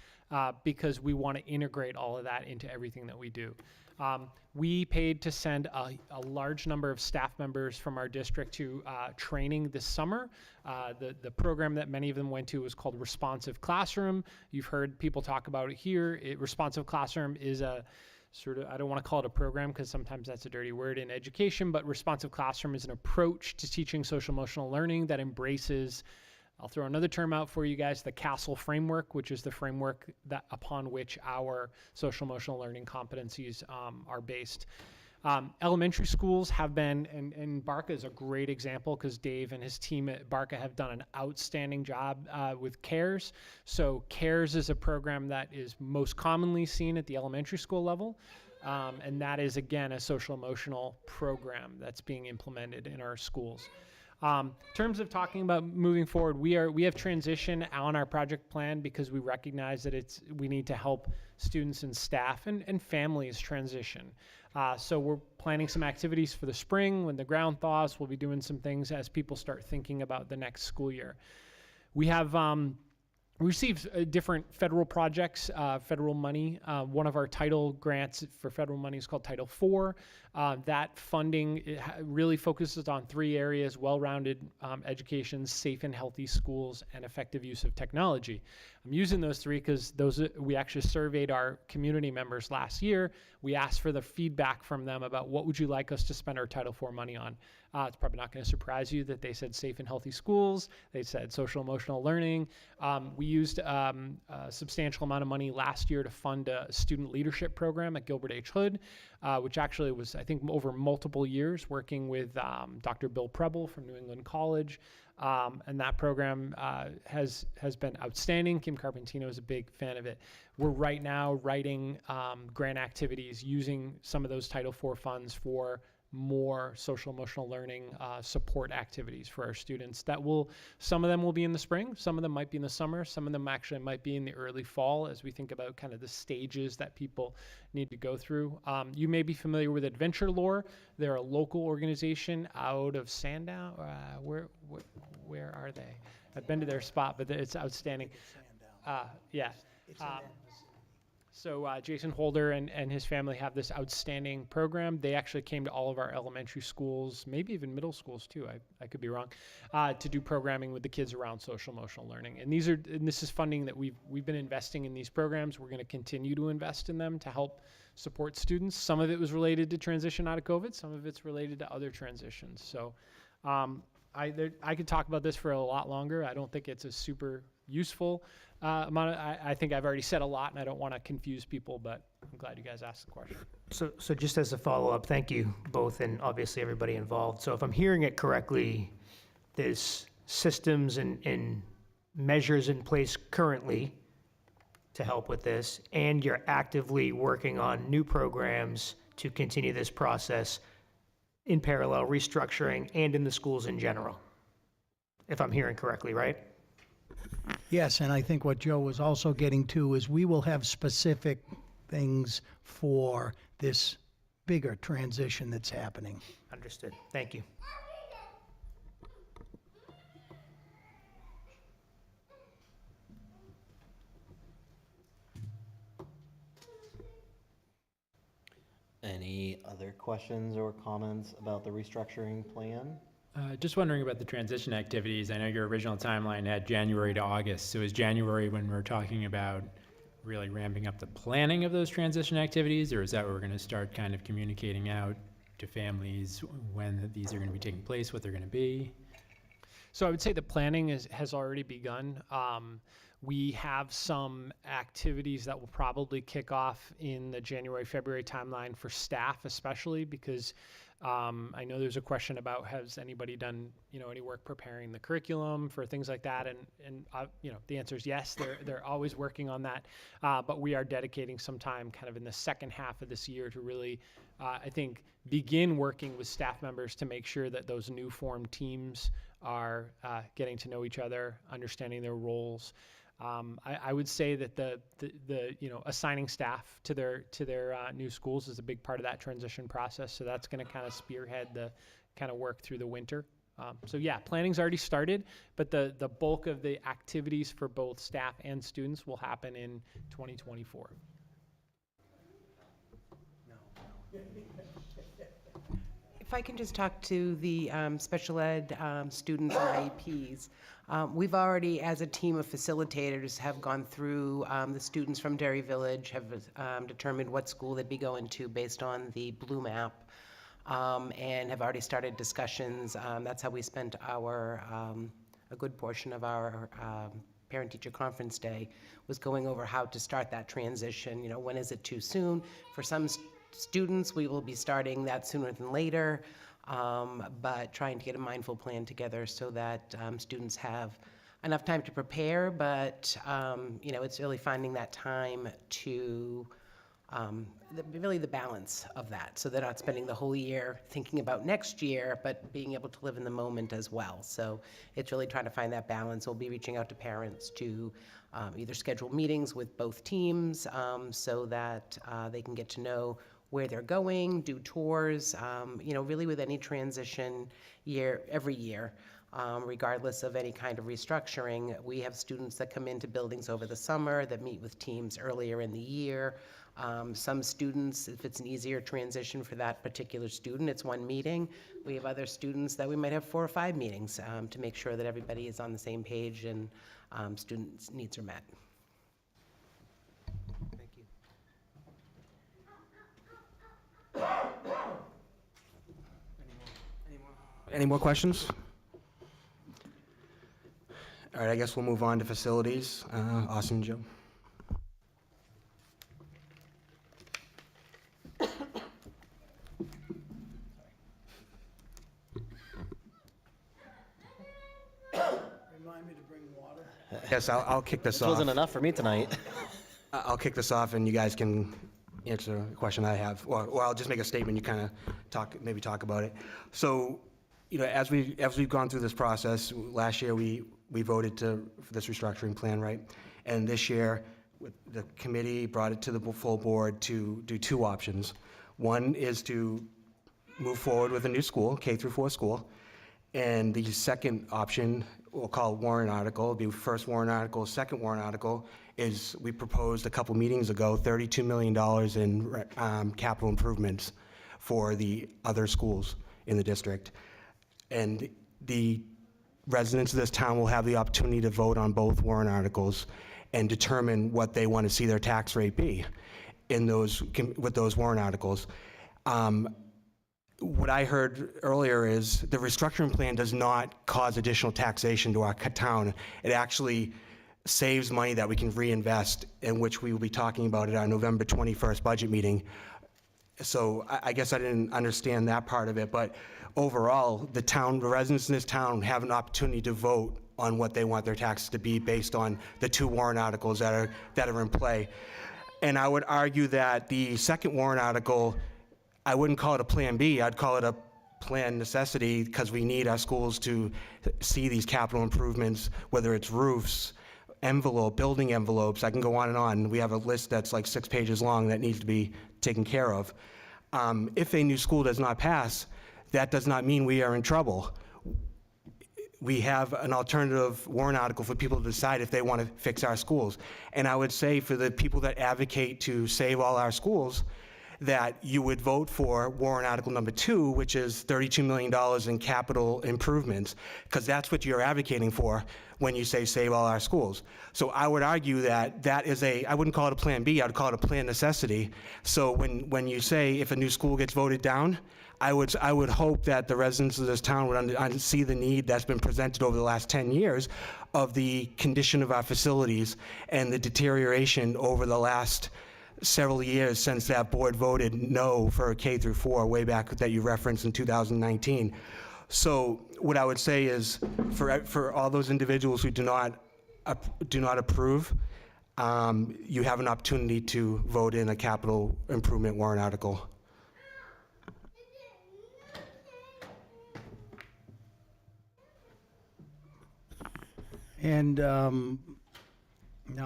because we want to integrate all of that into everything that we do. We paid to send a large number of staff members from our district to training this summer. The program that many of them went to was called Responsive Classroom. You've heard people talk about it here. Responsive Classroom is a sort of, I don't want to call it a program because sometimes that's a dirty word in education, but Responsive Classroom is an approach to teaching social emotional learning that embraces, I'll throw another term out for you guys, the CASTLE framework, which is the framework that upon which our social emotional learning competencies are based. Elementary schools have been, and Barca is a great example because Dave and his team at Barca have done an outstanding job with CARES. So CARES is a program that is most commonly seen at the elementary school level. And that is, again, a social emotional program that's being implemented in our schools. In terms of talking about moving forward, we have transition on our project plan because we recognize that we need to help students and staff and families transition. So we're planning some activities for the spring when the ground thaws. We'll be doing some things as people start thinking about the next school year. We have received different federal projects, federal money. One of our title grants for federal money is called Title IV. That funding really focuses on 3 areas: well-rounded education, safe and healthy schools, and effective use of technology. I'm using those 3 because we actually surveyed our community members last year. We asked for the feedback from them about what would you like us to spend our Title IV money on. It's probably not going to surprise you that they said safe and healthy schools. They said social emotional learning. We used a substantial amount of money last year to fund a student leadership program at Gilbert H. Hood, which actually was, I think, over multiple years working with Dr. Bill Preble from New England College. And that program has been outstanding. Kim Carpentino is a big fan of it. We're right now writing grant activities using some of those Title IV funds for more social emotional learning support activities for our students. Some of them will be in the spring, some of them might be in the summer, some of them actually might be in the early fall as we think about kind of the stages that people need to go through. You may be familiar with Adventure Lore. They're a local organization out of Sandown. Where are they? I've been to their spot, but it's outstanding. Yeah. So Jason Holder and his family have this outstanding program. They actually came to all of our elementary schools, maybe even middle schools too, I could be wrong, to do programming with the kids around social emotional learning. And this is funding that we've been investing in these programs. We're going to continue to invest in them to help support students. Some of it was related to transition out of COVID. Some of it's related to other transitions. So I could talk about this for a lot longer. I don't think it's a super useful amount. I think I've already said a lot, and I don't want to confuse people, but I'm glad you guys asked the question. So just as a follow-up, thank you both, and obviously everybody involved. So if I'm hearing it correctly, there's systems and measures in place currently to help with this, and you're actively working on new programs to continue this process in parallel, restructuring, and in the schools in general, if I'm hearing correctly, right? Yes, and I think what Joe was also getting to is we will have specific things for this bigger transition that's happening. Understood. Thank you. Any other questions or comments about the restructuring plan? Just wondering about the transition activities. I know your original timeline had January to August. So is January when we're talking about really ramping up the planning of those transition activities, or is that where we're going to start kind of communicating out to families when these are going to be taking place, what they're going to be? So I would say the planning has already begun. We have some activities that will probably kick off in the January, February timeline for staff, especially because I know there's a question about has anybody done any work preparing the curriculum for things like that, and the answer is yes. They're always working on that, but we are dedicating some time kind of in the second half of this year to really, I think, begin working with staff members to make sure that those new formed teams are getting to know each other, understanding their roles. I would say that the assigning staff to their new schools is a big part of that transition process. So that's going to kind of spearhead the kind of work through the winter. So yeah, planning's already started, but the bulk of the activities for both staff and students will happen in 2024. If I can just talk to the special ed students and IEPs. We've already, as a team of facilitators, have gone through the students from Derry Village, have determined what school they'd be going to based on the Blue Map, and have already started discussions. That's how we spent a good portion of our parent-teacher conference day, was going over how to start that transition. When is it too soon? For some students, we will be starting that sooner than later, but trying to get a mindful plan together so that students have enough time to prepare, but it's really finding that time to really the balance of that, so they're not spending the whole year thinking about next year, but being able to live in the moment as well. So it's really trying to find that balance. We'll be reaching out to parents to either schedule meetings with both teams so that they can get to know where they're going, do tours, really with any transition year, every year, regardless of any kind of restructuring. We have students that come into buildings over the summer that meet with teams earlier in the year. Some students, if it's an easier transition for that particular student, it's one meeting. We have other students that we might have 4 or 5 meetings to make sure that everybody is on the same page and students' needs are met. Any more questions? All right, I guess we'll move on to facilities. Austin and Joe. Remind me to bring water. Yes, I'll kick this off. Wasn't enough for me tonight. I'll kick this off, and you guys can answer a question I have, or I'll just make a statement. You kind of talk about it. So, as we've gone through this process, last year we voted for this restructuring plan, right? And this year, the committee brought it to the full board to do 2 options. One is to move forward with a new school, K-4 school, And the second option, we'll call warrant article, it'll be first warrant article. Second warrant article is, we proposed a couple meetings ago, $32 million in capital improvements for the other schools in the district. And the residents of this town will have the opportunity to vote on both warrant articles and determine what they want to see their tax rate be in those, with those warrant articles. What I heard earlier is the restructuring plan does not cause additional taxation to our town. It actually saves money that we can reinvest, in which we will be talking about at our November 21st budget meeting. So I guess I didn't understand that part of it, but overall, the residents in this town have an opportunity to vote on what they want their taxes to be based on the two warrant articles that are in play. And I would argue that the second warrant article, I wouldn't call it a plan B, I'd call it a plan necessity, because we need our schools to see these capital improvements, whether it's roofs, building envelopes, I can go on and on. We have a list that's like 6 pages long that needs to be taken care of. If a new school does not pass, that does not mean we are in trouble. We have an alternative warrant article for people to decide if they want to fix our schools. And I would say for the people that advocate to save all our schools, that you would vote for warrant article number 2, which is $32 million in capital improvements, because that's what you're advocating for when you say save all our schools. So I would argue that that is I wouldn't call it a plan B, I'd call it a plan necessity. So when you say if a new school gets voted down, I would hope that the residents of this town would see the need that's been presented over the last 10 years of the condition of our facilities and the deterioration over the last several years since that board voted no for K through 4 way back that you referenced in 2019. So what I would say is for all those individuals who do not approve, you have an opportunity to vote in a capital improvement warrant article. And now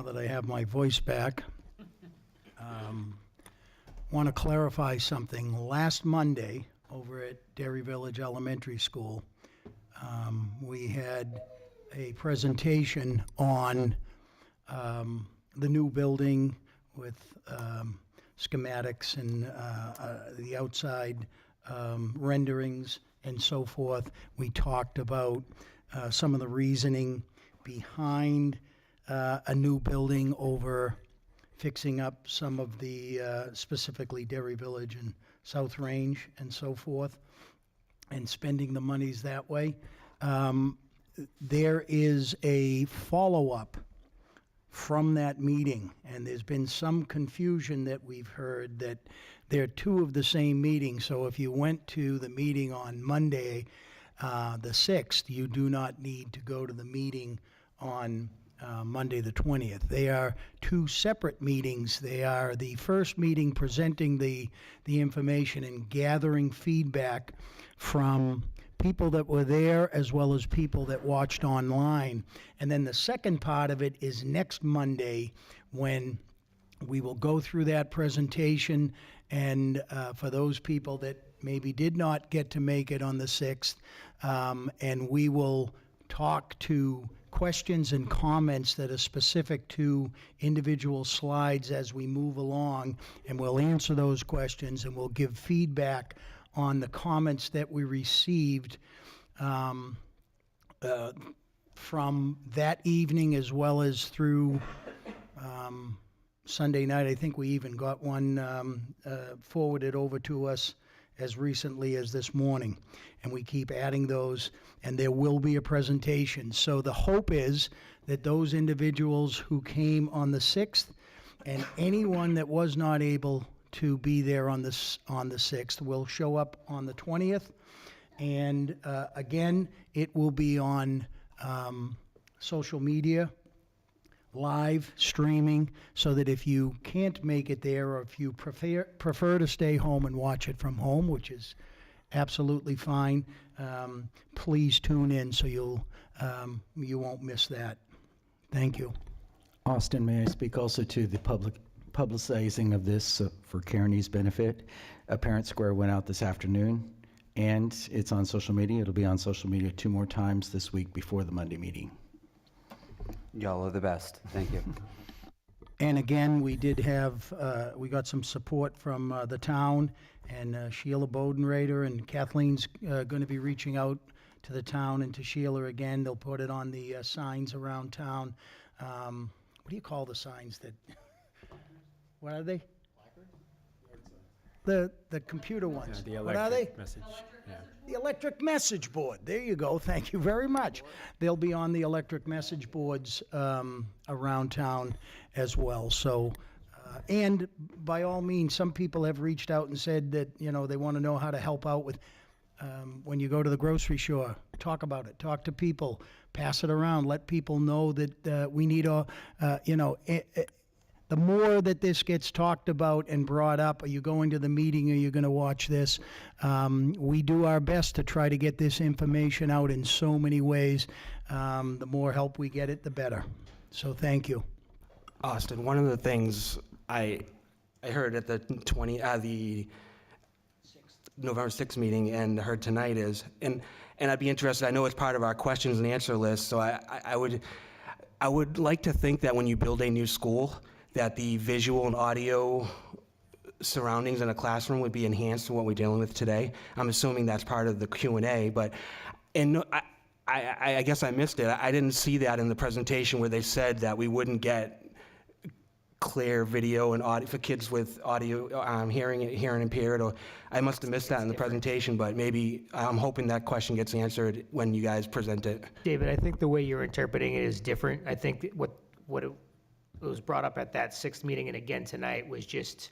that I have my voice back, want to clarify something. Last Monday, over at Derry Village Elementary School, we had a presentation on the new building with schematics and the outside renderings and so forth. We talked about some of the reasoning behind a new building over fixing up some of the, specifically Derry Village and South Range and so forth, and spending the monies that way. There is a follow-up from that meeting, and there's been some confusion that we've heard that they're two of the same meeting. So if you went to the meeting on Monday, the 6th, you do not need to go to the meeting on Monday the 20th. They are two separate meetings. They are the first meeting presenting the information and gathering feedback from people that were there as well as people that watched online. And then the second part of it is next Monday, when we will go through that presentation, and for those people that maybe did not get to make it on the 6th, and we will talk to questions and comments that are specific to individual slides as we move along, and we'll answer those questions and we'll give feedback on the comments that we received from that evening as well as through Sunday night. I think we even got one forwarded over to us as recently as this morning, and we keep adding those, and there will be a presentation. So the hope is that those individuals who came on the 6th and anyone that was not able to be there on the 6th will show up on the 20th, and again, it will be on social media, live streaming, so that if you can't make it there, or if you prefer to stay home and watch it from home, which is absolutely fine, please tune in so you won't miss that. Thank you. Austin, may I speak also to the publicizing of this for Kearney's benefit? A Parent Square went out this afternoon And it's on social media. It'll be on social media 2 more times this week before the Monday meeting. Y'all are the best. Thank you. And again, we did have, we got some support from the town, and Sheila Bodenrader and Kathleen's going to be reaching out to the town and to Sheila again. They'll put it on the signs around town. What do you call the signs that, what are they? The computer ones. What are they? Message. Yeah. The electric message board. There you go. Thank you very much. They'll be on the electric message boards around town as well. So, and by all means, some people have reached out and said that, you know, they want to know how to help out with when you go to the grocery store. Talk about it. Talk to people. Pass it around. Let people know that we need a, you know, the more that this gets talked about and brought up, are you going to the meeting, are you going to watch this? We do our best to try to get this information out in so many ways. The more help we get it, the better. So thank you. Austin, one of the things I heard at the November 6th meeting and heard tonight is, and I'd be interested, I know it's part of our questions and answer list, so I would like to think that when you build a new school, that the visual and audio surroundings in a classroom would be enhanced to what we're dealing with today. I'm assuming that's part of the Q&A, but I guess I missed it. I didn't see that in the presentation where they said that we wouldn't get clear video and audio for kids with audio hearing impaired, or I must have missed that in the presentation, but maybe I'm hoping that question gets answered when you guys present it. David, I think the way you're interpreting it is different. I think that what it was brought up at that 6th meeting and again tonight was just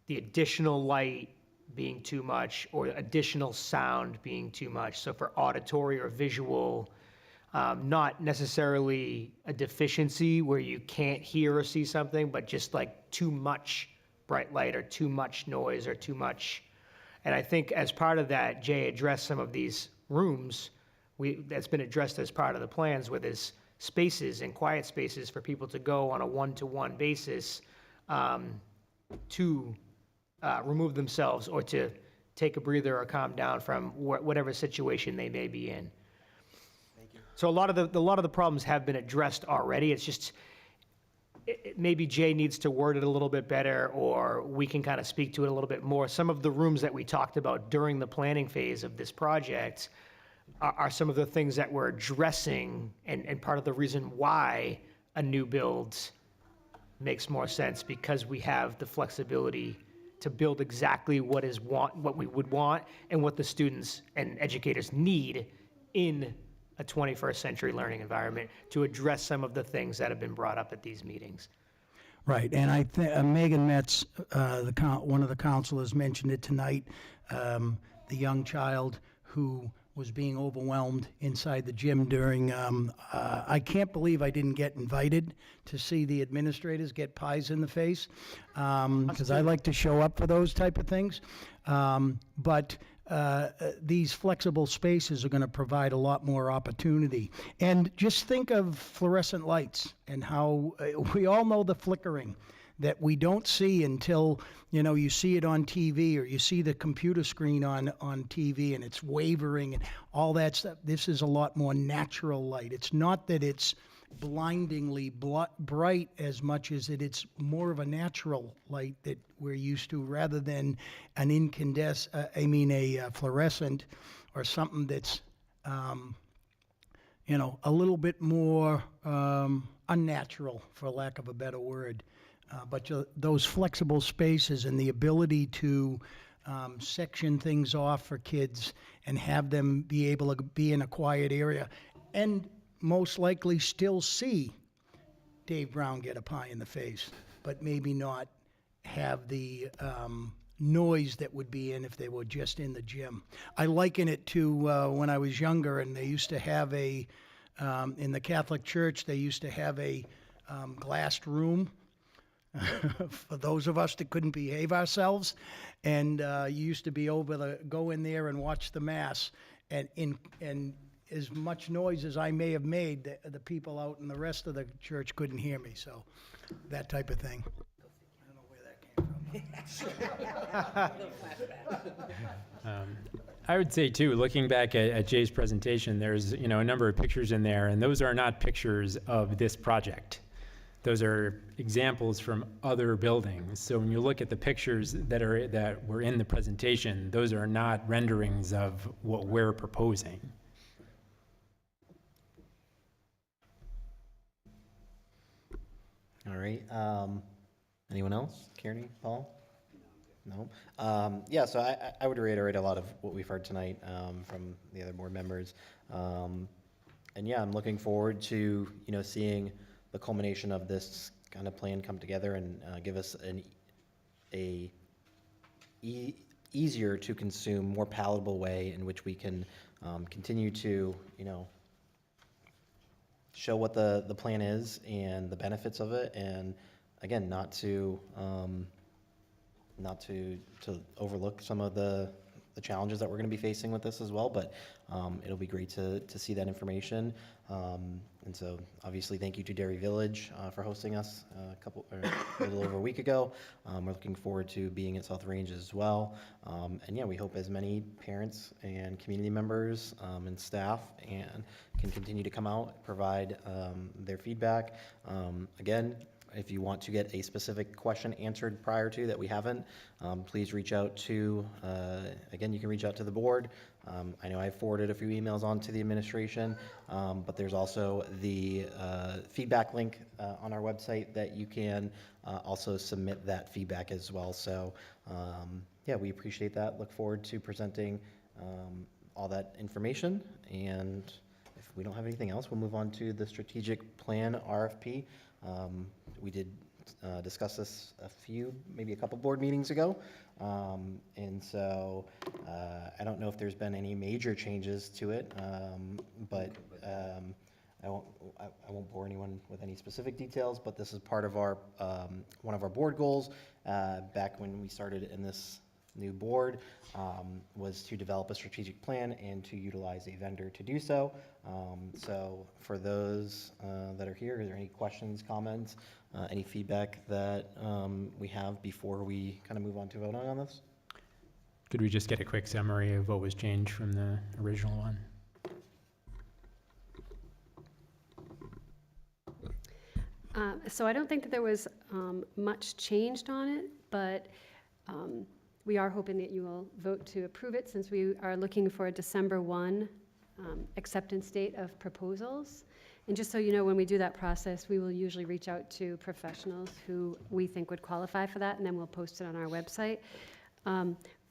the additional light being too much or additional sound being too much. So for auditory or visual, not necessarily a deficiency where you can't hear or see something, but just like too much bright light or too much noise or too much. And I think as part of that, Jay addressed some of these rooms. That's been addressed as part of the plans where there's spaces and quiet spaces for people to go on a one-to-one basis to remove themselves or to take a breather or calm down from whatever situation they may be in. Thank you. So a lot of the problems have been addressed already. It's just maybe Jay needs to word it a little bit better, or we can kind of speak to it a little bit more. Some of the rooms that we talked about during the planning phase of this project are some of the things that we're addressing, and part of the reason why a new build makes more sense, because we have the flexibility to build exactly what we would want and what the students and educators need in a 21st century learning environment to address some of the things that have been brought up at these meetings. Right, and I think Megan Metz, one of the counselors, mentioned it tonight, the young child who was being overwhelmed inside the gym during, I can't believe I didn't get invited to see the administrators get pies in the face, because I like to show up for those type of things. But these flexible spaces are going to provide a lot more opportunity. And just think of fluorescent lights and how we all know the flickering that we don't see until, you know, you see it on TV or you see the computer screen on TV and it's wavering and all that stuff. This is a lot more natural light. It's not that it's blindingly bright as much as it's more of a natural light that we're used to, rather than an a fluorescent or something that's, you know, a little bit more unnatural, for lack of a better word. But those flexible spaces and the ability to section things off for kids and have them be able to be in a quiet area and most likely still see Dave Brown get a pie in the face, but maybe not have the noise that would be in if they were just in the gym. I liken it to when I was younger, and they used to have in the Catholic Church, they used to have a glassed room for those of us that couldn't behave ourselves, and you used to be able to go in there and watch the Mass, and as much noise as I may have made, the people out in the rest of the church couldn't hear me, so that type of thing. I don't know where that came from. I would say too, looking back at Jay's presentation, there's, you know, a number of pictures in there, and those are not pictures of this project. Those are examples from other buildings. So when you look at the pictures that were in the presentation, those are not renderings of what we're proposing. All right. Anyone else? Kearney, Paul? No. Yeah, so I would reiterate a lot of what we've heard tonight from the other board members. And yeah, I'm looking forward to, you know, seeing the culmination of this kind of plan come together and give us a easier to consume, more palatable way in which we can continue to, you know, show what the plan is and the benefits of it, and again, not to overlook some of the challenges that we're going to be facing with this as well, but it'll be great to see that information. And so obviously thank you to Derry Village for hosting us a little over a week ago. We're looking forward to being at South Range as well. And yeah, we hope as many parents and community members and staff can continue to come out, provide their feedback. Again, if you want to get a specific question answered prior to that we haven't, please reach out to, again, you can reach out to the board. I know I forwarded a few emails on to the administration, but there's also the feedback link on our website that you can also submit that feedback as well. So yeah, we appreciate that. Look forward to presenting all that information. And if we don't have anything else, we'll move on to the strategic plan RFP. We did discuss this maybe a couple board meetings ago. And so I don't know if there's been any major changes to it, but I won't bore anyone with any specific details, but this is part of our one of our board goals back when we started in this new board, was to develop a strategic plan and to utilize a vendor to do so. So for those that are here, are there any questions, comments, any feedback that we have before we kind of move on to voting on this? Could we just get a quick summary of what was changed from the original one? So I don't think that there was much changed on it, but we are hoping that you will vote to approve it, since we are looking for a December 1 acceptance date of proposals. And just so you know, when we do that process, we will usually reach out to professionals who we think would qualify for that, and then we'll post it on our website.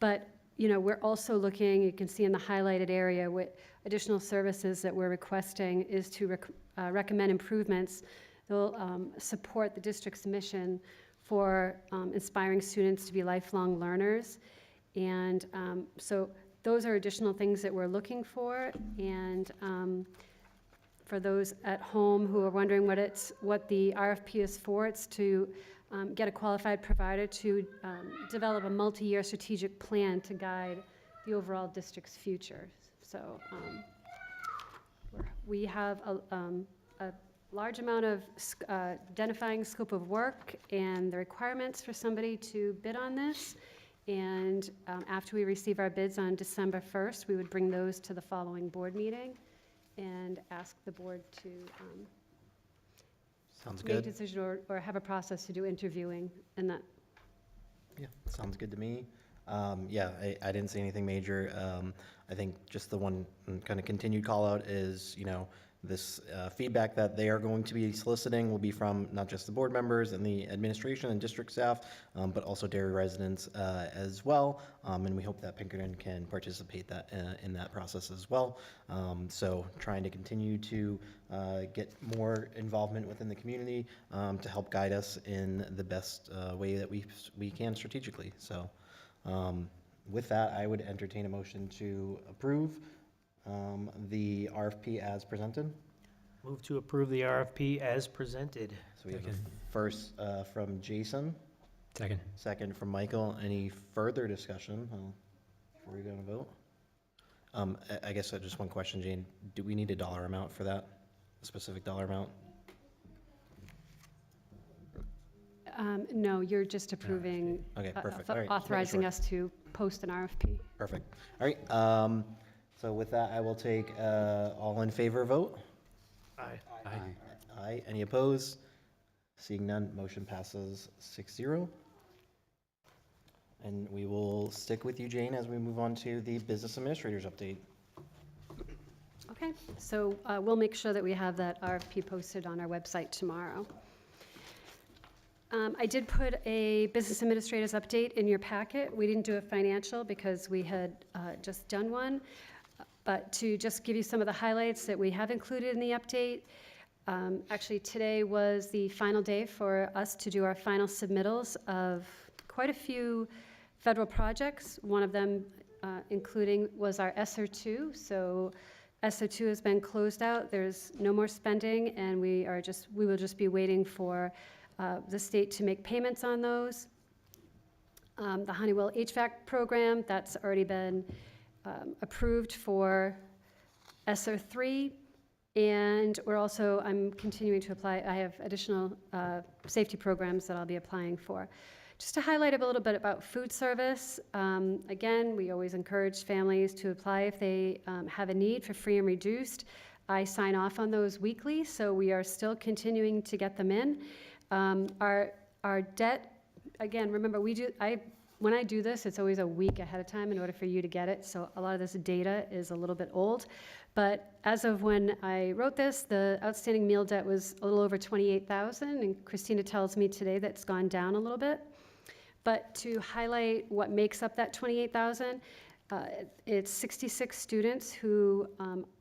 But you know, we're also looking, you can see in the highlighted area, what additional services that we're requesting is to recommend improvements that will support the district's mission for inspiring students to be lifelong learners. And so those are additional things that we're looking for. And for those at home who are wondering what the RFP is for, it's to get a qualified provider to develop a multi-year strategic plan to guide the overall district's future. So we have a large amount of identifying scope of work and the requirements for somebody to bid on this. And after we receive our bids on December 1st, we would bring those to the following board meeting and ask the board to Sounds make a good. decision or have a process to do interviewing and that. Yeah, sounds good to me. Yeah, I didn't see anything major. I think just the one kind of continued call out is, you know, this feedback that they are going to be soliciting will be from not just the board members and the administration and district staff, but also Derry residents as well. And we hope that Pinkerton can participate in that process as well. So trying to continue to get more involvement within the community to help guide us in the best way that we can strategically. So with that, I would entertain a motion to approve the RFP as presented. Move to approve the RFP as presented. So we have a first from Jason. Second. Second from Michael. Any further discussion before we go to vote? I guess just one question, Jane. Do we need a dollar amount for that? A specific dollar amount? No, you're just approving, Okay, perfect. All right, just making authorizing sure. us to post an RFP. Perfect. All right, so with that, I will take all in favor vote. Aye. Aye. Any opposed? Seeing none, motion passes 6-0. And we will stick with you, Jane, as we move on to the business administrators update. Okay, so we'll make sure that we have that RFP posted on our website tomorrow. I did put a business administrators update in your packet. We didn't do a financial because we had just done one, but to just give you some of the highlights that we have included in the update. Actually, today was the final day for us to do our final submittals of quite a few federal projects. One of them including was our ESSER2. So ESSER2 has been closed out. There's no more spending, and we will just be waiting for the state to make payments on those. The Honeywell HVAC program, that's already been approved for ESSER3. And I'm continuing to apply. I have additional safety programs that I'll be applying for. Just to highlight a little bit about food service, again, we always encourage families to apply if they have a need for free and reduced. I sign off on those weekly, so we are still continuing to get them in. Our debt, again, remember, when I do this, it's always a week ahead of time in order for you to get it, so a lot of this data is a little bit old. But as of when I wrote this, the outstanding meal debt was a little over $28,000, and Christina tells me today that it's gone down a little bit. But to highlight what makes up that $28,000, it's 66 students who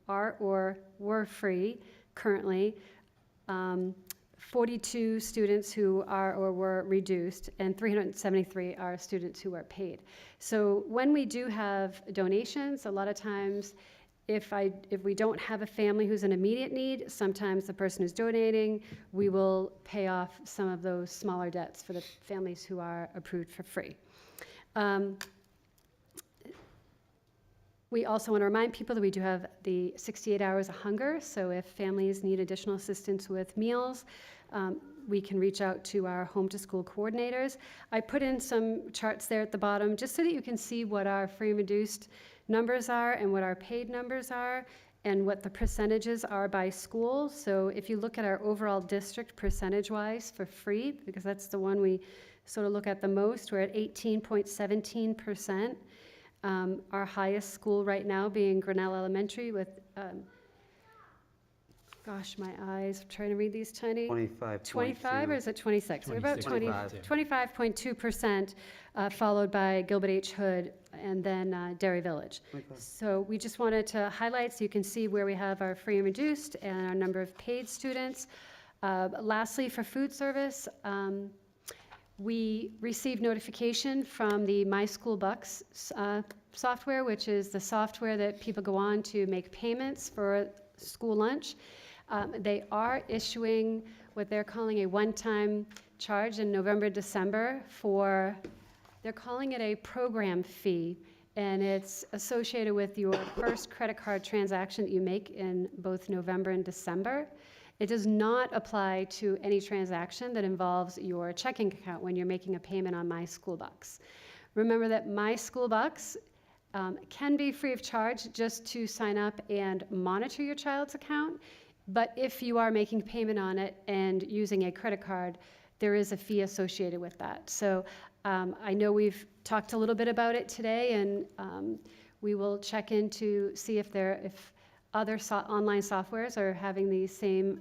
are or were free currently, 42 students who are or were reduced, and 373 are students who are paid. So when we do have donations, a lot of times if we don't have a family who's in immediate need, sometimes the person who's donating, we will pay off some of those smaller debts for the families who are approved for free. We also want to remind people that we do have the 68 hours of hunger, so if families need additional assistance with meals, we can reach out to our home to school coordinators. I put in some charts there at the bottom just so that you can see what our free and reduced numbers are and what our paid numbers are and what the percentages are by school. So if you look at our overall district percentage-wise for free, because that's the one we sort of look at the most, we're at 18.17%. Our highest school right now being Grinnell Elementary with, gosh, my eyes, I'm trying to read these tiny. 25 or is it 26? We're about 25.2%, followed by Gilbert H. Hood and then Derry Village. So we just wanted to highlight so you can see where we have our free and reduced and our number of paid students. Lastly, for food service, we received notification from the My School Bucks software, which is the software that people go on to make payments for school lunch. They are issuing what they're calling a one-time charge in November, December for, they're calling it a program fee, and it's associated with your first credit card transaction that you make in both November and December. It does not apply to any transaction that involves your checking account when you're making a payment on My School Bucks. Remember that My School Bucks can be free of charge just to sign up and monitor your child's account. But if you are making payment on it and using a credit card, there is a fee associated with that. So I know we've talked a little bit about it today, and we will check in to see if other online softwares are having the same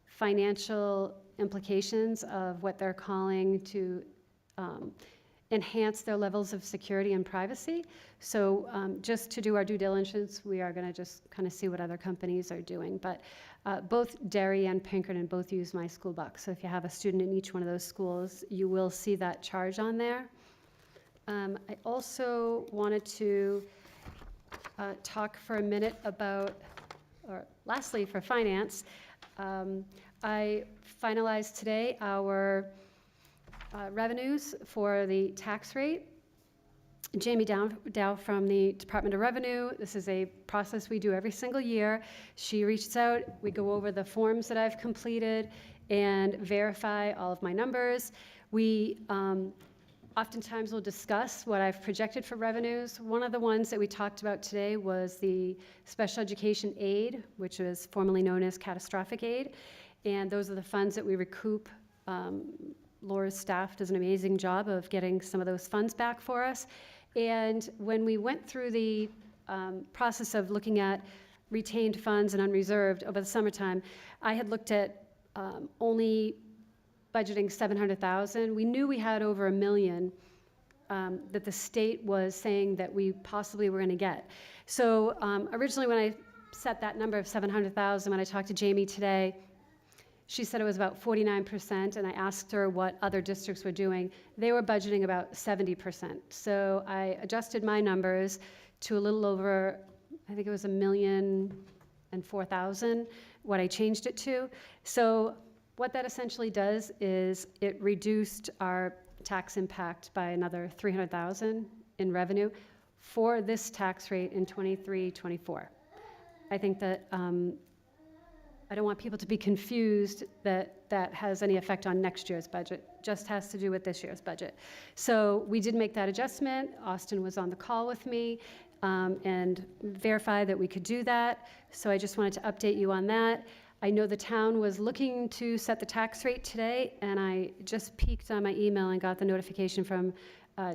financial implications of what they're calling to enhance their levels of security and privacy. So just to do our due diligence, we are going to just kind of see what other companies are doing. But both Derry and Pinkerton both use My School Bucks. So if you have a student in each one of those schools, you will see that charge on there. I also wanted to talk for a minute about, or lastly for finance, I finalized today our revenues for the tax rate. Jamie Dow from the Department of Revenue, this is a process we do every single year. She reaches out, we go over the forms that I've completed and verify all of my numbers. We Oftentimes we'll discuss what I've projected for revenues. One of the ones that we talked about today was the special education aid, which was formerly known as catastrophic aid. And those are the funds that we recoup. Laura's staff does an amazing job of getting some of those funds back for us. And when we went through the process of looking at retained funds and unreserved over the summertime, I had looked at only budgeting 700,000. We knew we had over $1 million that the state was saying that we possibly were going to get. So originally when I set that number of 700,000, when I talked to Jamie today, she said it was about 49%, and I asked her what other districts were doing. They were budgeting about 70%. So I adjusted my numbers to a little over, I think it was $1,004,000, what I changed it to. So what that essentially does is it reduced our tax impact by another $300,000 in revenue for this tax rate in 23-24. I think that I don't want people to be confused that that has any effect on next year's budget. Just has to do with this year's budget. So we did make that adjustment. Austin was on the call with me and verified that we could do that. So I just wanted to update you on that. I know the town was looking to set the tax rate today, and I just peeked on my email and got the notification from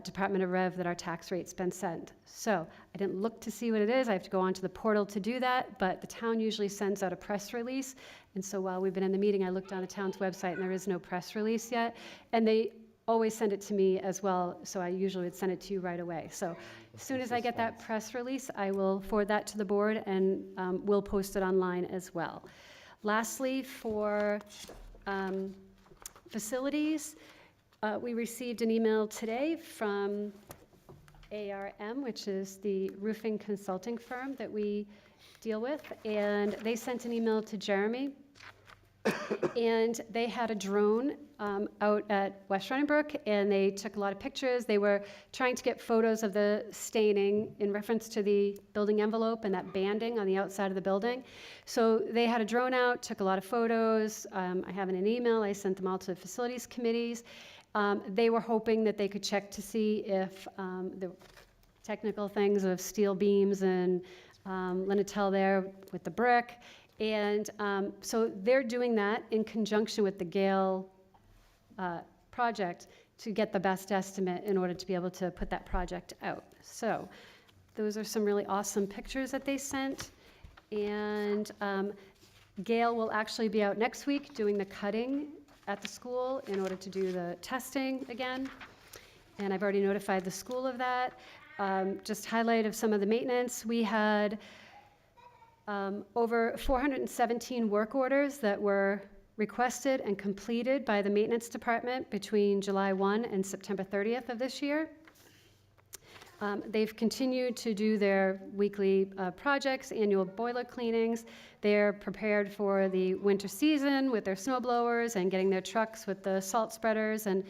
Department of Rev that our tax rate's been sent. So I didn't look to see what it is. I have to go onto the portal to do that, but the town usually sends out a press release. And so while we've been in the meeting, I looked on the town's website and there is no press release yet. And they always send it to me as well, so I usually would send it to you right away. So as soon as I get that press release, I will forward that to the board and we'll post it online as well. Lastly, for facilities, we received an email today from ARM, which is the roofing consulting firm that we deal with, and they sent an email to Jeremy, and they had a drone out at West Runningbrook, and they took a lot of pictures. They were trying to get photos of the staining in reference to the building envelope and that banding on the outside of the building. So they had a drone out, took a lot of photos. I have in an email. I sent them all to the facilities committees. They were hoping that they could check to see if the technical things of steel beams and Linitel there with the brick. And so they're doing that in conjunction with the Gale project to get the best estimate in order to be able to put that project out. So those are some really awesome pictures that they sent. And Gale will actually be out next week doing the cutting at the school in order to do the testing again. And I've already notified the school of that. Just highlight of some of the maintenance. We had over 417 work orders that were requested and completed by the maintenance department between July 1 and September 30th of this year. They've continued to do their weekly projects, annual boiler cleanings. They're prepared for the winter season with their snow blowers and getting their trucks with the salt spreaders and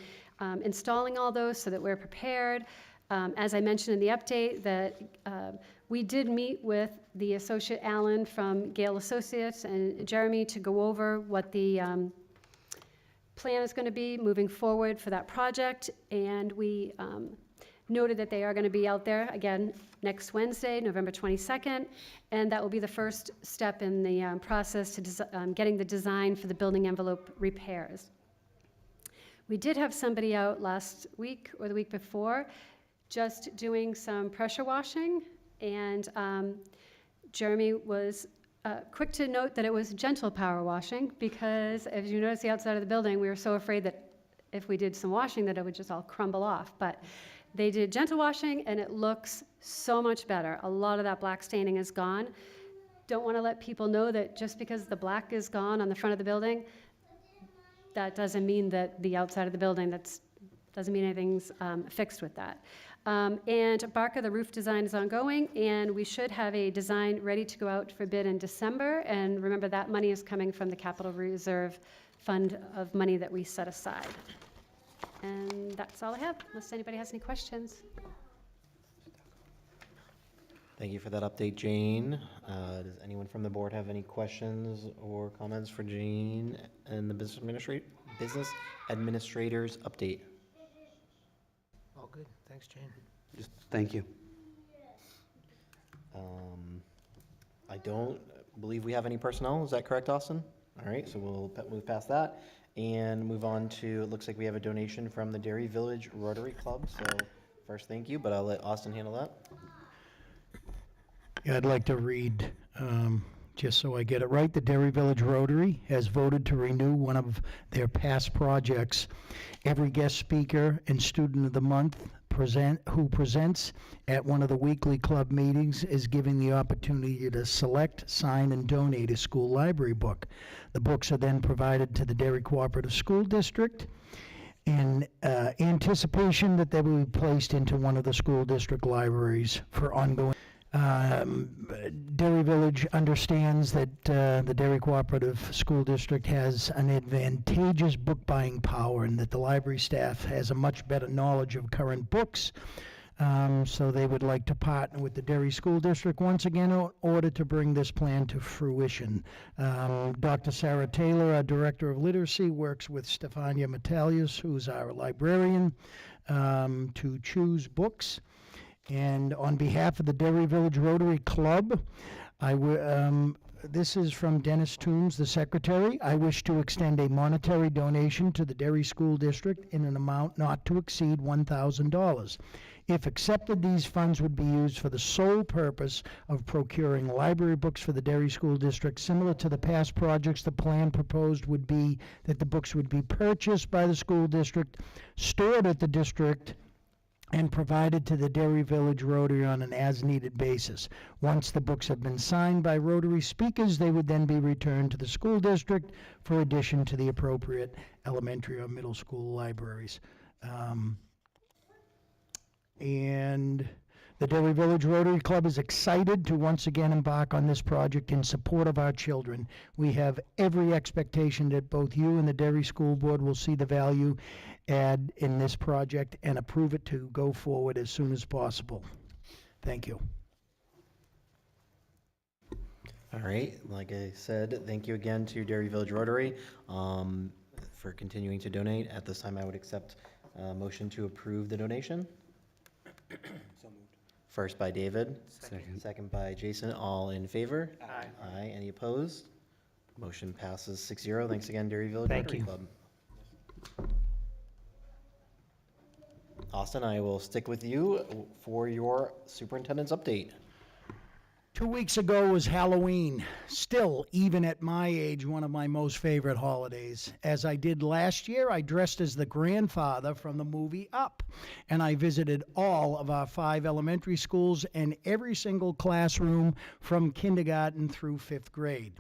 installing all those so that we're prepared. As I mentioned in the update, that we did meet with the Associate Allen from Gale Associates and Jeremy to go over what the plan is going to be moving forward for that project. And we noted that they are going to be out there again next Wednesday, November 22nd, and that will be the first step in the process to getting the design for the building envelope repairs. We did have somebody out last week or the week before just doing some pressure washing, and Jeremy was quick to note that it was gentle power washing because, as you notice the outside of the building, we were so afraid that if we did some washing that it would just all crumble off. But they did gentle washing, and it looks so much better. A lot of that black staining is gone. Don't want to let people know that just because the black is gone on the front of the building, that doesn't mean that the outside of the building, doesn't mean anything's fixed with that. And Barca, the roof design is ongoing, and we should have a design ready to go out for bid in December. And remember, that money is coming from the capital reserve fund of money that we set aside. And that's all I have, unless anybody has any questions. Thank you for that update, Jane. Does anyone from the board have any questions or comments for Jane and the business administrator's update? Thanks, Jane. Just thank you. I don't believe we have any personnel. Is that correct, Austin? All right, so we'll move past that and move on to, it looks like we have a donation from the Derry Village Rotary Club. So first, thank you, but I'll let Austin handle that. Yeah, I'd like to read, just so I get it right. The Derry Village Rotary has voted to renew one of their past projects. Every guest speaker and student of the month who presents at one of the weekly club meetings is given the opportunity to select, sign, and donate a school library book. The books are then provided to the Derry Cooperative School District in anticipation that they will be placed into one of the school district libraries for ongoing. Derry Village understands that the Derry Cooperative School District has an advantageous book buying power and that the library staff has a much better knowledge of current books. So they would like to partner with the Derry School District once again in order to bring this plan to fruition. Dr. Sarah Taylor, our Director of Literacy, works with Stefania Metalius, who's our librarian, to choose books. And on behalf of the Derry Village Rotary Club, this is from Dennis Toombs, the secretary. I wish to extend a monetary donation to the Derry School District in an amount not to exceed $1,000. If accepted, these funds would be used for the sole purpose of procuring library books for the Derry School District. Similar to the past projects, the plan proposed would be that the books would be purchased by the school district, stored at the district, and provided to the Derry Village Rotary on an as-needed basis. Once the books have been signed by Rotary speakers, they would then be returned to the school district for addition to the appropriate elementary or middle school libraries. And the Derry Village Rotary Club is excited to once again embark on this project in support of our children. We have every expectation that both you and the Derry School Board will see the value add in this project and approve it to go forward as soon as possible. Thank you. All right, like I said, thank you again to Derry Village Rotary for continuing to donate. At this time, I would accept a motion to approve the donation. So moved. First by David. Second. Second by Jason. All in favor? Aye. Aye. Any opposed? Motion passes 6-0. Thanks again, Derry Village Thank Rotary you. Club. Austin, I will stick with you for your superintendent's update. 2 weeks ago was Halloween. Still, even at my age, one of my most favorite holidays. As I did last year, I dressed as the grandfather from the movie Up, and I visited all of our 5 elementary schools and every single classroom from kindergarten through 5th grade.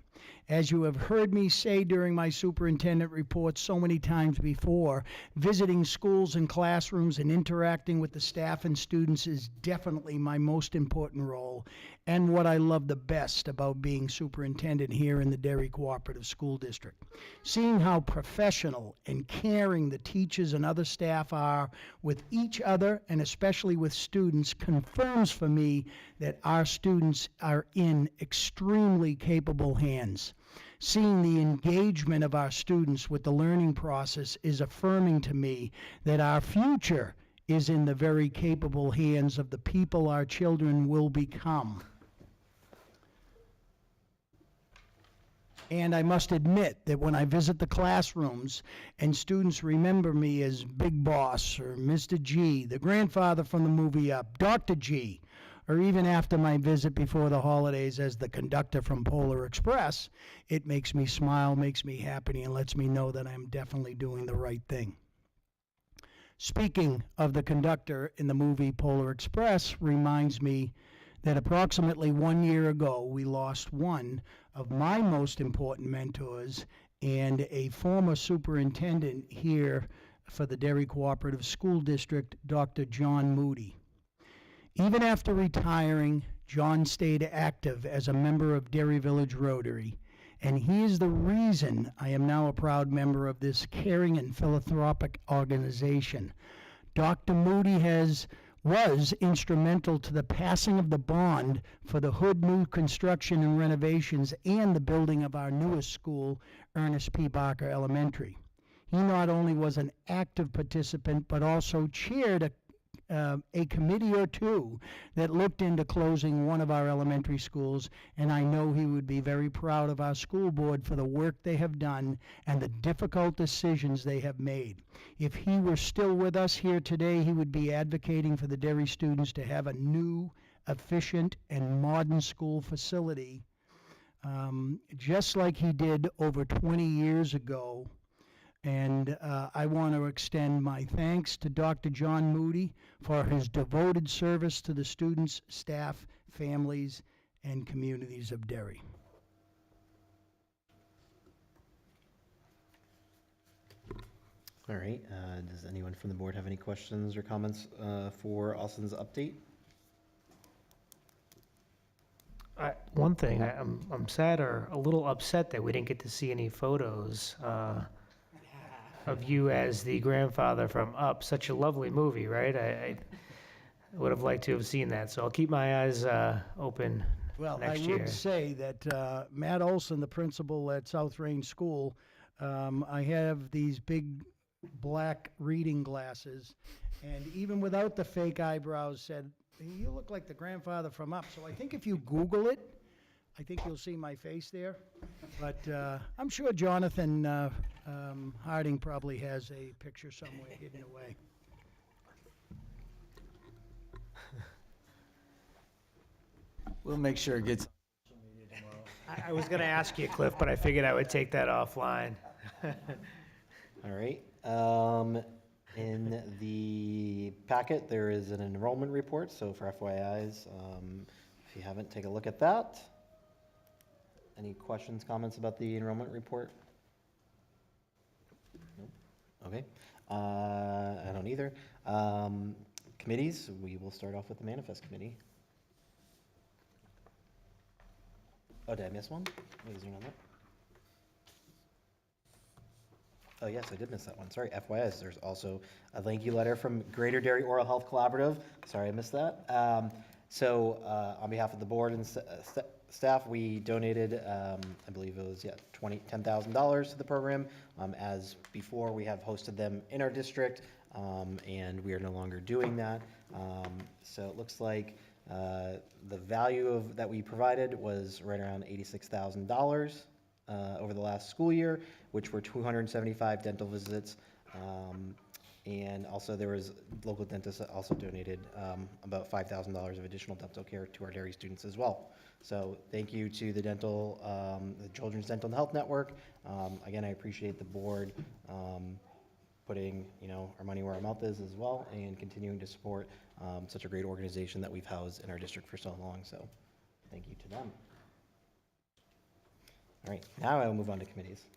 As you have heard me say during my superintendent report so many times before, visiting schools and classrooms and interacting with the staff and students is definitely my most important role and what I love the best about being superintendent here in the Derry Cooperative School District. Seeing how professional and caring the teachers and other staff are with each other and especially with students confirms for me that our students are in extremely capable hands. Seeing the engagement of our students with the learning process is affirming to me that our future is in the very capable hands of the people our children will become. And I must admit that when I visit the classrooms and students remember me as Big Boss or Mr. G, the grandfather from the movie Up, Dr. G, or even after my visit before the holidays as the conductor from Polar Express, it makes me smile, makes me happy, and lets me know that I'm definitely doing the right thing. Speaking of the conductor in the movie Polar Express reminds me that approximately 1 year ago, we lost one of my most important mentors and a former superintendent here for the Derry Cooperative School District, Dr. John Moody. Even after retiring, John stayed active as a member of Derry Village Rotary, and he is the reason I am now a proud member of this caring and philanthropic organization. Dr. Moody was instrumental to the passing of the bond for the Hood new construction and renovations and the building of our newest school, Ernest P. Barker Elementary. He not only was an active participant, but also chaired a a committee or two that looked into closing one of our elementary schools, and I know he would be very proud of our school board for the work they have done and the difficult decisions they have made. If he were still with us here today, he would be advocating for the Derry students to have a new, efficient, and modern school facility, just like he did over 20 years ago. And I want to extend my thanks to Dr. John Moody for his devoted service to the students, staff, families, and communities of Derry. All right, does anyone from the board have any questions or comments for Austin's update? One thing, I'm sad or a little upset that we didn't get to see any photos of you as the grandfather from Up. Such a lovely movie, right? I would have liked to have seen that, so I'll keep my eyes open Well, next I year. would say that Matt Olson, the principal at South Range School, I have these big black reading glasses, and even without the fake eyebrows, said, "You look like the grandfather from Up." So I think if you Google it, I think you'll see my face there. But I'm sure Jonathan Harding probably has a picture somewhere hidden away. We'll make sure it gets. I was going to ask you, Cliff, but I figured I would take that offline. All right. In the packet, there is an enrollment report, so for FYIs, if you haven't, take a look at that. Any questions, comments about the enrollment report? Nope. Okay. I don't either. Committees, we will start off with the manifest committee. Oh, did I miss one? Wait, is there another? Oh, yes, I did miss that one. Sorry, FYIs, there's also a thank you letter from Greater Derry Oral Health Collaborative. Sorry, I missed that. On behalf of the board and staff, we donated, I believe it was, $10,000 to the program. As before, we have hosted them in our district, and we are no longer doing that. So it looks like the value that we provided was right around $86,000 over the last school year, which were 275 dental visits. And also there was local dentists that also donated about $5,000 of additional dental care to our Derry students as well. So thank you to the the Children's Dental and Health Network. Again, I appreciate the board putting our money where our mouth is as well, and continuing to support such a great organization that we've housed in our district for so long. So thank you to them. All right, now I will move on to committees.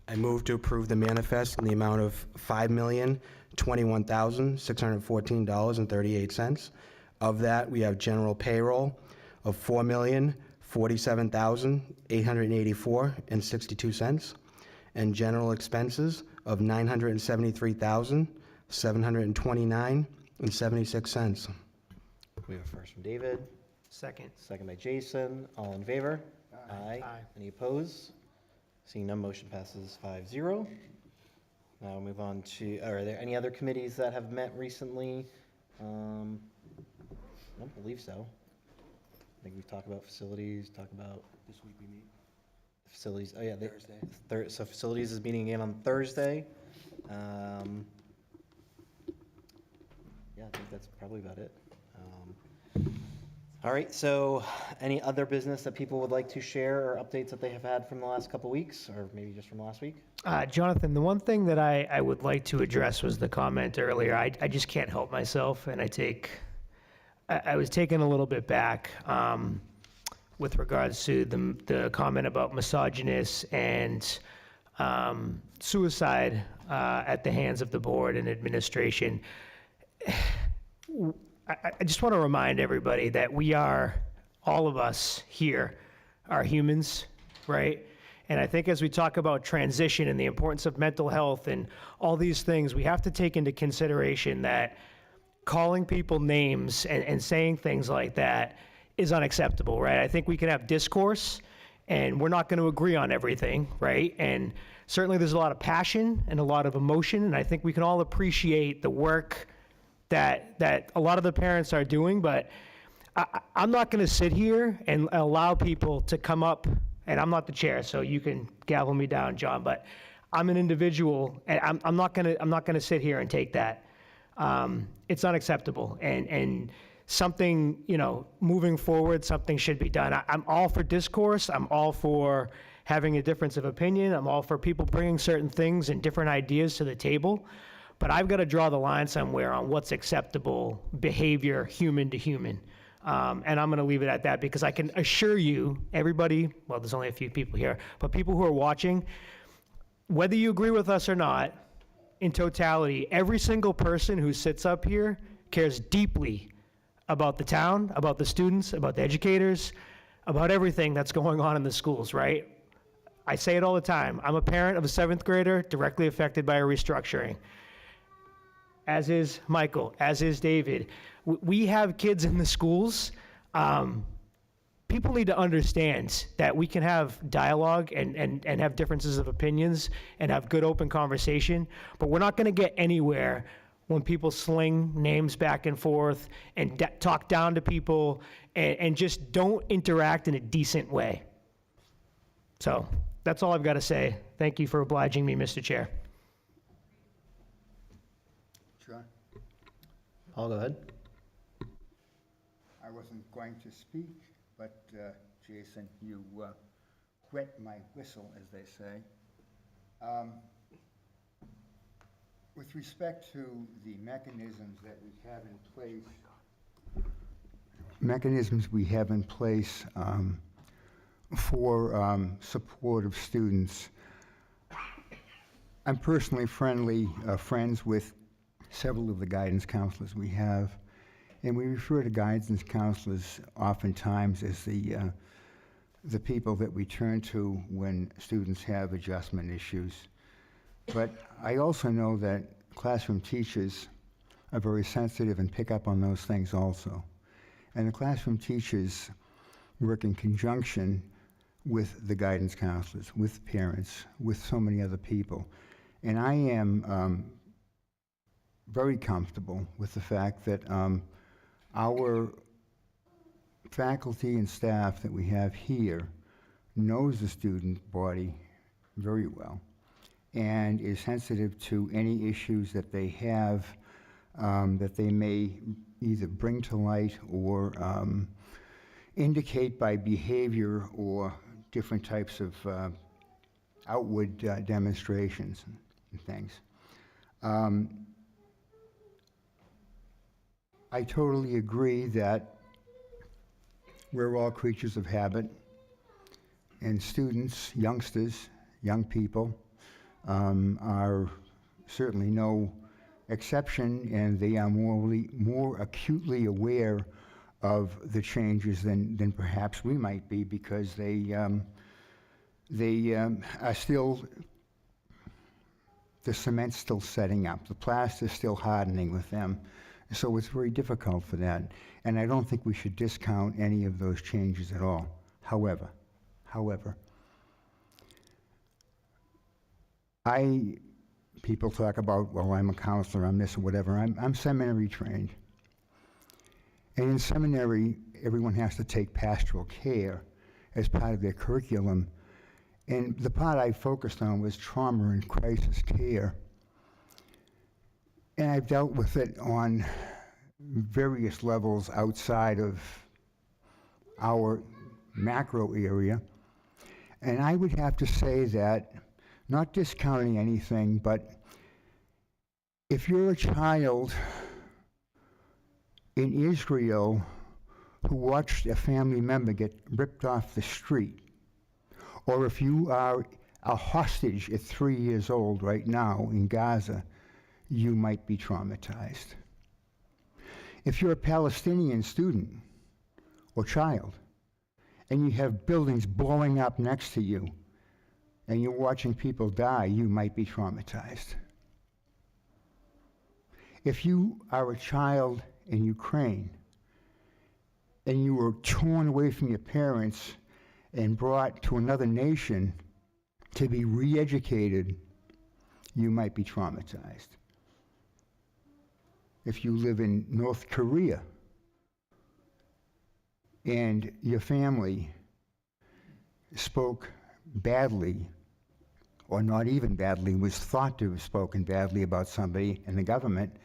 I move to approve the manifest in the amount of $5,021,614.38. Of that, we have general payroll of $4,047,884.62, and general expenses of $973,729.76. We have a first from David. Second. Second by Jason. All in favor? Aye. Any opposed? Seeing none, motion passes 5-0. Now we'll move on to, are there any other committees that have met recently? I don't believe so. I think we've talked about facilities, talked about. This week we meet. Facilities, oh yeah. Thursday. So facilities is meeting again on Thursday. Yeah, I think that's probably about it. All right, so any other business that people would like to share or updates that they have had from the last couple weeks, or maybe just from last week? Jonathan, the one thing that I would like to address was the comment earlier. I just can't help myself, and I was taken a little bit back with regards to the comment about misogynist and suicide at the hands of the board and administration. I just want to remind everybody that all of us here are humans, right? And I think as we talk about transition and the importance of mental health and all these things, we have to take into consideration that calling people names and saying things like that is unacceptable, right? I think we can have discourse, and we're not going to agree on everything, right? And certainly there's a lot of passion and a lot of emotion, and I think we can all appreciate the work that a lot of the parents are doing, but I'm not going to sit here and allow people to come up, and I'm not the chair, so you can gavel me down, John, but I'm an individual, and I'm not going to sit here and take that. It's unacceptable, and something, moving forward, something should be done. I'm all for discourse. I'm all for having a difference of opinion. I'm all for people bringing certain things and different ideas to the table, but I've got to draw the line somewhere on what's acceptable behavior, human to human. And I'm going to leave it at that, because I can assure you, everybody, well, there's only a few people here, but people who are watching, whether you agree with us or not, in totality, every single person who sits up here cares deeply about the town, about the students, about the educators, about everything that's going on in the schools, right? I say it all the time. I'm a parent of a 7th grader directly affected by a restructuring, as is Michael, as is David. We have kids in the schools. People need to understand that we can have dialogue and have differences of opinions and have good open conversation, but we're not going to get anywhere when people sling names back and forth and talk down to people and just don't interact in a decent way. So that's all I've got to say. Thank you for obliging me, Mr. Chair. Sure. Paul, go ahead. I wasn't going to speak, but Jason, you wet my whistle, as they say. With respect to the mechanisms that we have in place, for support of students, I'm personally friends with several of the guidance counselors we have. And we refer to guidance counselors oftentimes as the people that we turn to when students have adjustment issues. But I also know that classroom teachers are very sensitive and pick up on those things also. And the classroom teachers work in conjunction with the guidance counselors, with parents, with so many other people. And I am very comfortable with the fact that our faculty and staff that we have here knows the student body very well and is sensitive to any issues that they have that they may either bring to light or indicate by behavior or different types of outward demonstrations and things. I totally agree that we're all creatures of habit, and students, youngsters, young people are certainly no exception, and they are more acutely aware of the changes than perhaps we might be, because they are still, the cement's still setting up, the plaster's still hardening with them. So it's very difficult for that. And I don't think we should discount any of those changes at all. However, people talk about, well, I'm a counselor, I'm this or whatever. I'm seminary trained. And in seminary, everyone has to take pastoral care as part of their curriculum. And the part I focused on was trauma and crisis care. And I've dealt with it on various levels outside of our macro area. And I would have to say that, not discounting anything, but if you're a child in Israel who watched a family member get ripped off the street, or if you are a hostage at 3 years old right now in Gaza, you might be traumatized. If you're a Palestinian student or child, and you have buildings blowing up next to you, and you're watching people die, you might be traumatized. If you are a child in Ukraine, and you were torn away from your parents and brought to another nation to be re-educated, you might be traumatized. if you live in North Korea and your family spoke badly, or not even badly, was thought to have spoken badly about somebody in the government,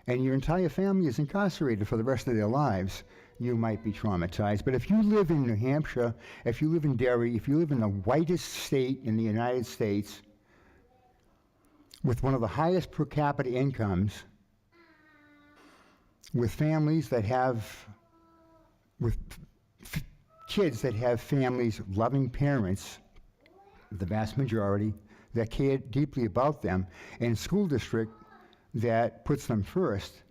and your entire family is incarcerated for the rest of their lives, you might be traumatized. But if you live in New Hampshire, if you live in Derry, if you live in the whitest state in the United States, with one of the highest per capita incomes, with families that have, with kids that have families, loving parents, the vast majority, that care deeply about them, and a school district that puts them first,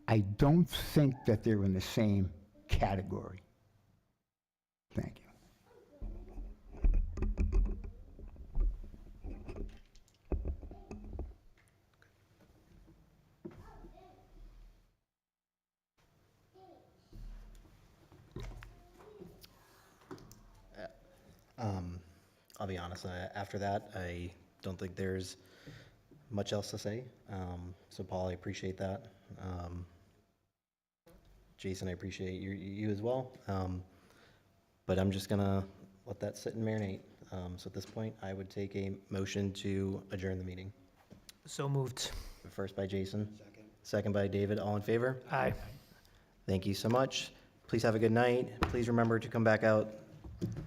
I don't think that they're in the same category. Thank you. I'll be honest, after that, I don't think there's much else to say. So Paul, I appreciate that. Jason, I appreciate you as well. But I'm just gonna let that sit and marinate. So at this point, I would take a motion to adjourn the meeting. So moved. First by Jason. Second by David. All in favor? Aye. Thank you so much. Please have a good night. Please remember to come back out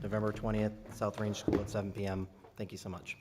November 20th, South Range School at 7 p.m. Thank you so much.